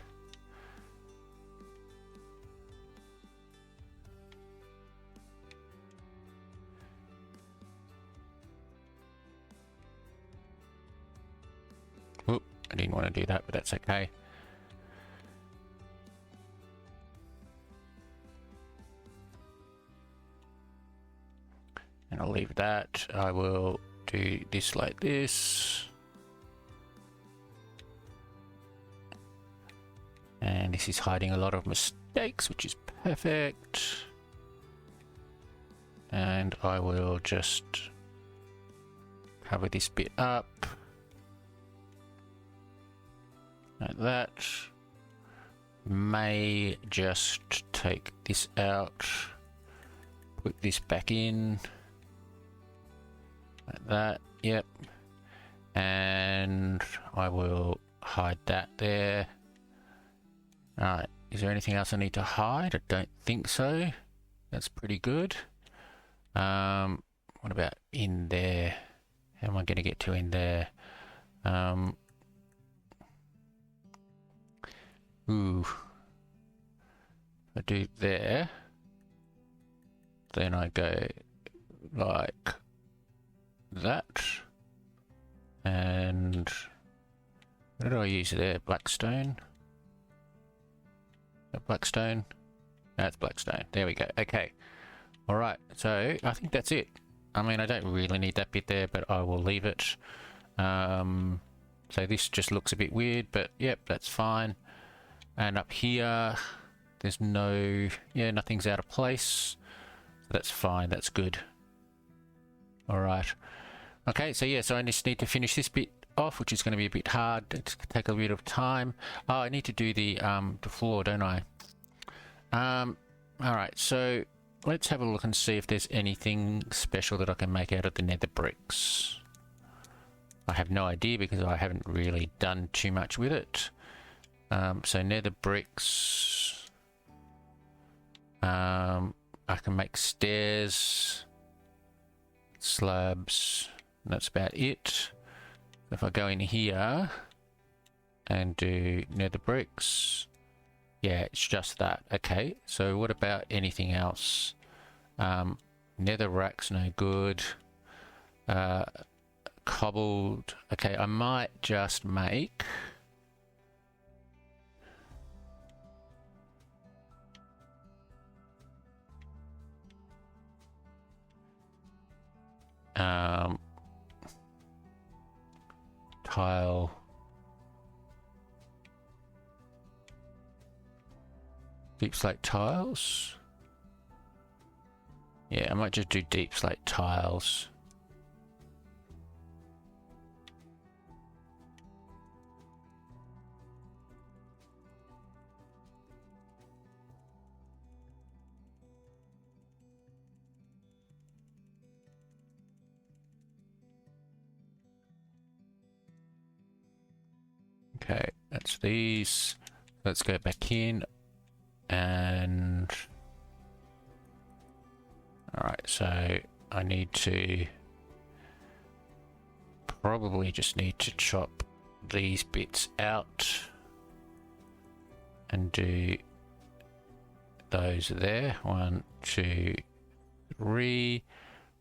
Oop, I didn't want to do that, but that's okay. And I'll leave that. I will do this like this. And this is hiding a lot of mistakes, which is perfect. And I will just cover this bit up. Like that. May just take this out. Put this back in. Like that, yep. And I will hide that there. Alright, is there anything else I need to hide? I don't think so. That's pretty good. What about in there? How am I going to get to in there? Ooh. If I do there, then I go like that, and what did I use there? Blackstone? Blackstone? That's Blackstone. There we go. Okay. Alright, so I think that's it. I mean, I don't really need that bit there, but I will leave it. So this just looks a bit weird, but yep, that's fine. And up here, there's no, yeah, nothing's out of place. That's fine, that's good. Alright. Okay, so yeah, so I just need to finish this bit off, which is going to be a bit hard. It's going to take a bit of time. Oh, I need to do the floor, don't I? Alright, so let's have a look and see if there's anything special that I can make out of the nether bricks. I have no idea because I haven't really done too much with it. So nether bricks. I can make stairs, slabs. That's about it. If I go in here and do nether bricks, yeah, it's just that. Okay, so what about anything else? Nether racks, no good. cobbled. Okay, I might just make tile. Deep slate tiles. Yeah, I might just do deep slate tiles. Okay, that's these. Let's go back in and alright, so I need to probably just need to chop these bits out and do those there. 1, 2, 3.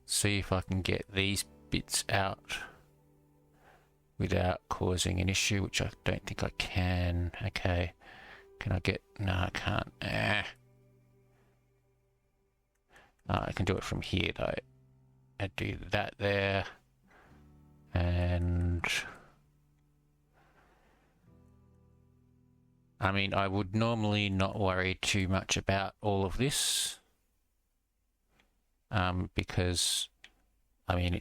See if I can get these bits out without causing an issue, which I don't think I can. Okay, can I get... no, I can't. I can do it from here though. I do that there, and I mean, I would normally not worry too much about all of this, because I mean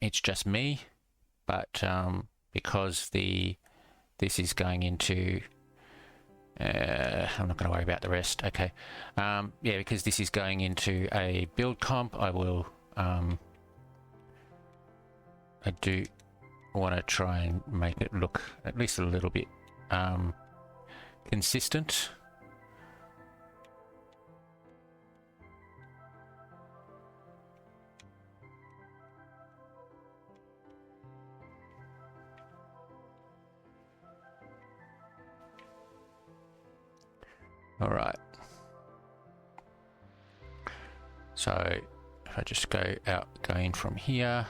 it's just me, but because this is going into I'm not going to worry about the rest. Okay, yeah, because this is going into a build comp, I will I do want to try and make it look at least a little bit consistent. All right. So if I just go in from here.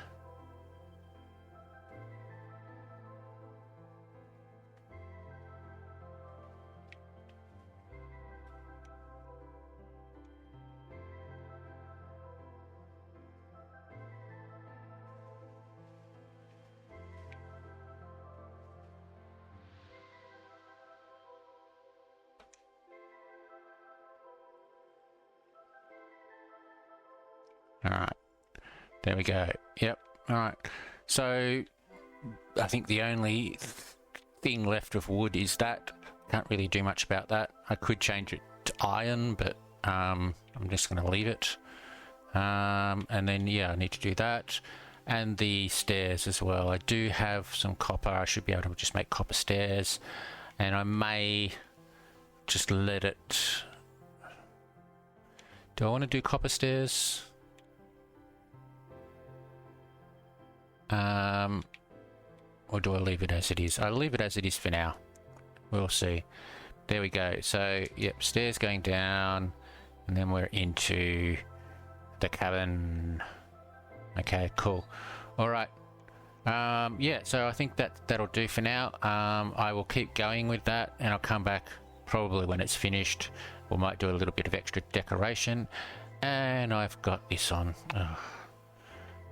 All right, there we go. Yep. All right. So I think the only thing left of wood is that. Can't really do much about that. I could change it to iron, but I'm just going to leave it. And then, yeah, I need to do that. And the stairs as well. I do have some copper. I should be able to just make copper stairs. And I may just let it... Do I want to do copper stairs? Or do I leave it as it is? I'll leave it as it is for now. We'll see. There we go. So, yep, stairs going down, and then we're into the cavern. Okay, cool. All right. Yeah, so I think that'll do for now. I will keep going with that, and I'll come back probably when it's finished. We might do a little bit of extra decoration, and I've got this on.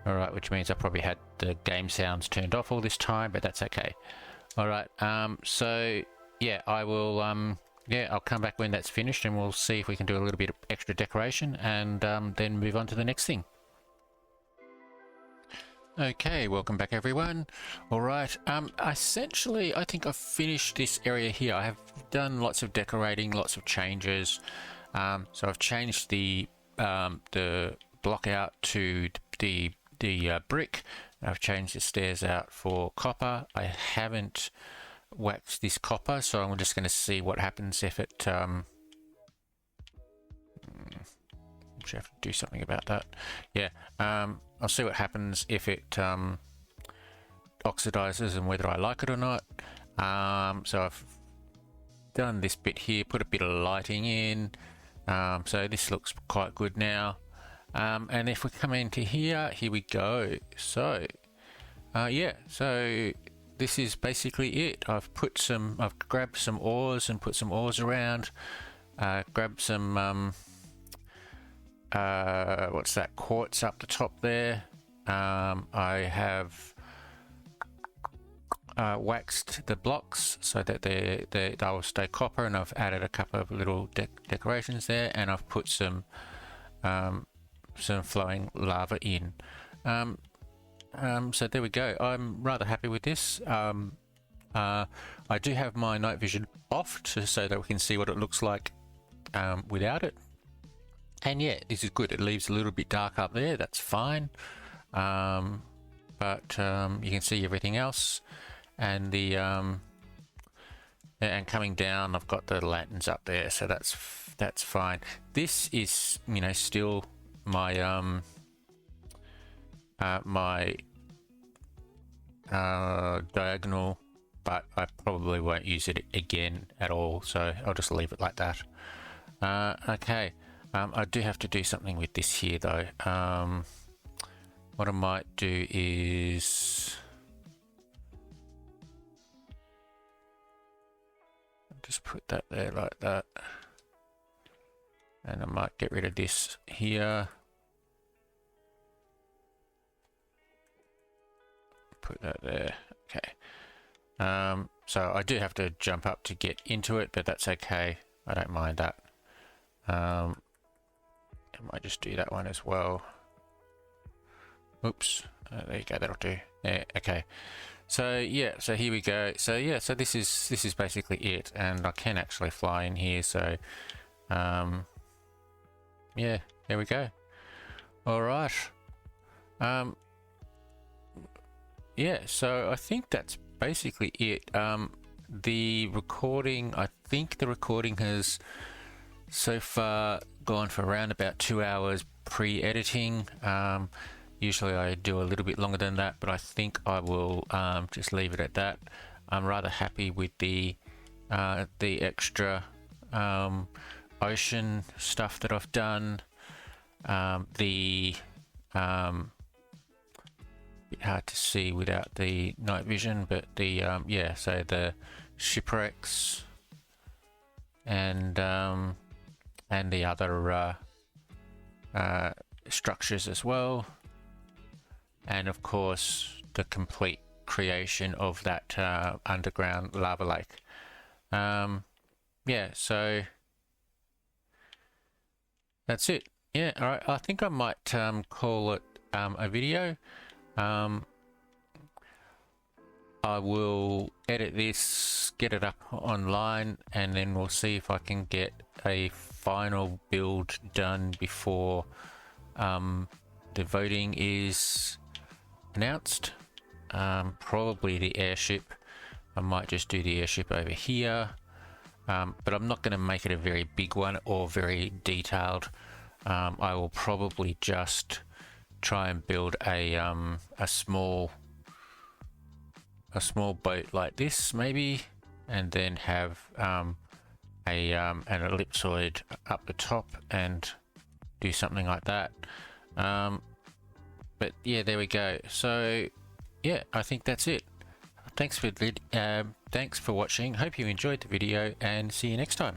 Alright, which means I probably had the game sounds turned off all this time, but that's okay. Alright, so yeah, I will, yeah, I'll come back when that's finished and we'll see if we can do a little bit of extra decoration and then move on to the next thing. Okay, welcome back everyone. Alright, essentially I think I've finished this area here. I have done lots of decorating, lots of changes. So I've changed the block out to the brick. I've changed the stairs out for copper. I haven't waxed this copper, so I'm just going to see what happens if it should have to do something about that. Yeah, I'll see what happens if it oxidizes and whether I like it or not. So I've done this bit here, put a bit of lighting in, so this looks quite good now. And if we come into here we go. So Yeah, so this is basically it. I've grabbed some ores and put some ores around. Grabbed some what's that, quartz up the top there. I have waxed the blocks so that they will stay copper, and I've added a couple of little decorations there, and I've put some flowing lava in. So there we go. I'm rather happy with this. I do have my night vision off so that we can see what it looks like without it. And yeah, this is good. It leaves a little bit dark up there. That's fine. But you can see everything else. And the and coming down, I've got the lanterns up there, so that's fine. This is, you know, still my my diagonal, but I probably won't use it again at all, so I'll just leave it like that. Okay, I do have to do something with this here though. What I might do is just put that there like that, and I might get rid of this here. Put that there. Okay. So I do have to jump up to get into it, but that's okay. I don't mind that. I might just do that one as well. Oops. There you go. That'll do. Yeah. Okay. So yeah. So here we go. So yeah. So this is basically it, and I can actually fly in here. So yeah. There we go. All right. Yeah, so I think that's basically it. The recording, I think the recording has so far gone for around about 2 hours pre-editing. Usually I do a little bit longer than that, but I think I will just leave it at that. I'm rather happy with the extra ocean stuff that I've done. Bit hard to see without the night vision, but the yeah, so the shipwrecks and the other structures as well, and of course the complete creation of that underground lava lake. Yeah, so that's it. Yeah, all right, I think I might call it a video. I will edit this, get it up online, and then we'll see if I can get a final build done before the voting is announced. Probably the airship. I might just do the airship over here, but I'm not going to make it a very big one or very detailed. I will probably just try and build a small boat like this maybe, and then have an ellipsoid up the top and do something like that. But yeah, there we go. So yeah, I think that's it. Thanks for watching. Hope you enjoyed the video, and see you next time.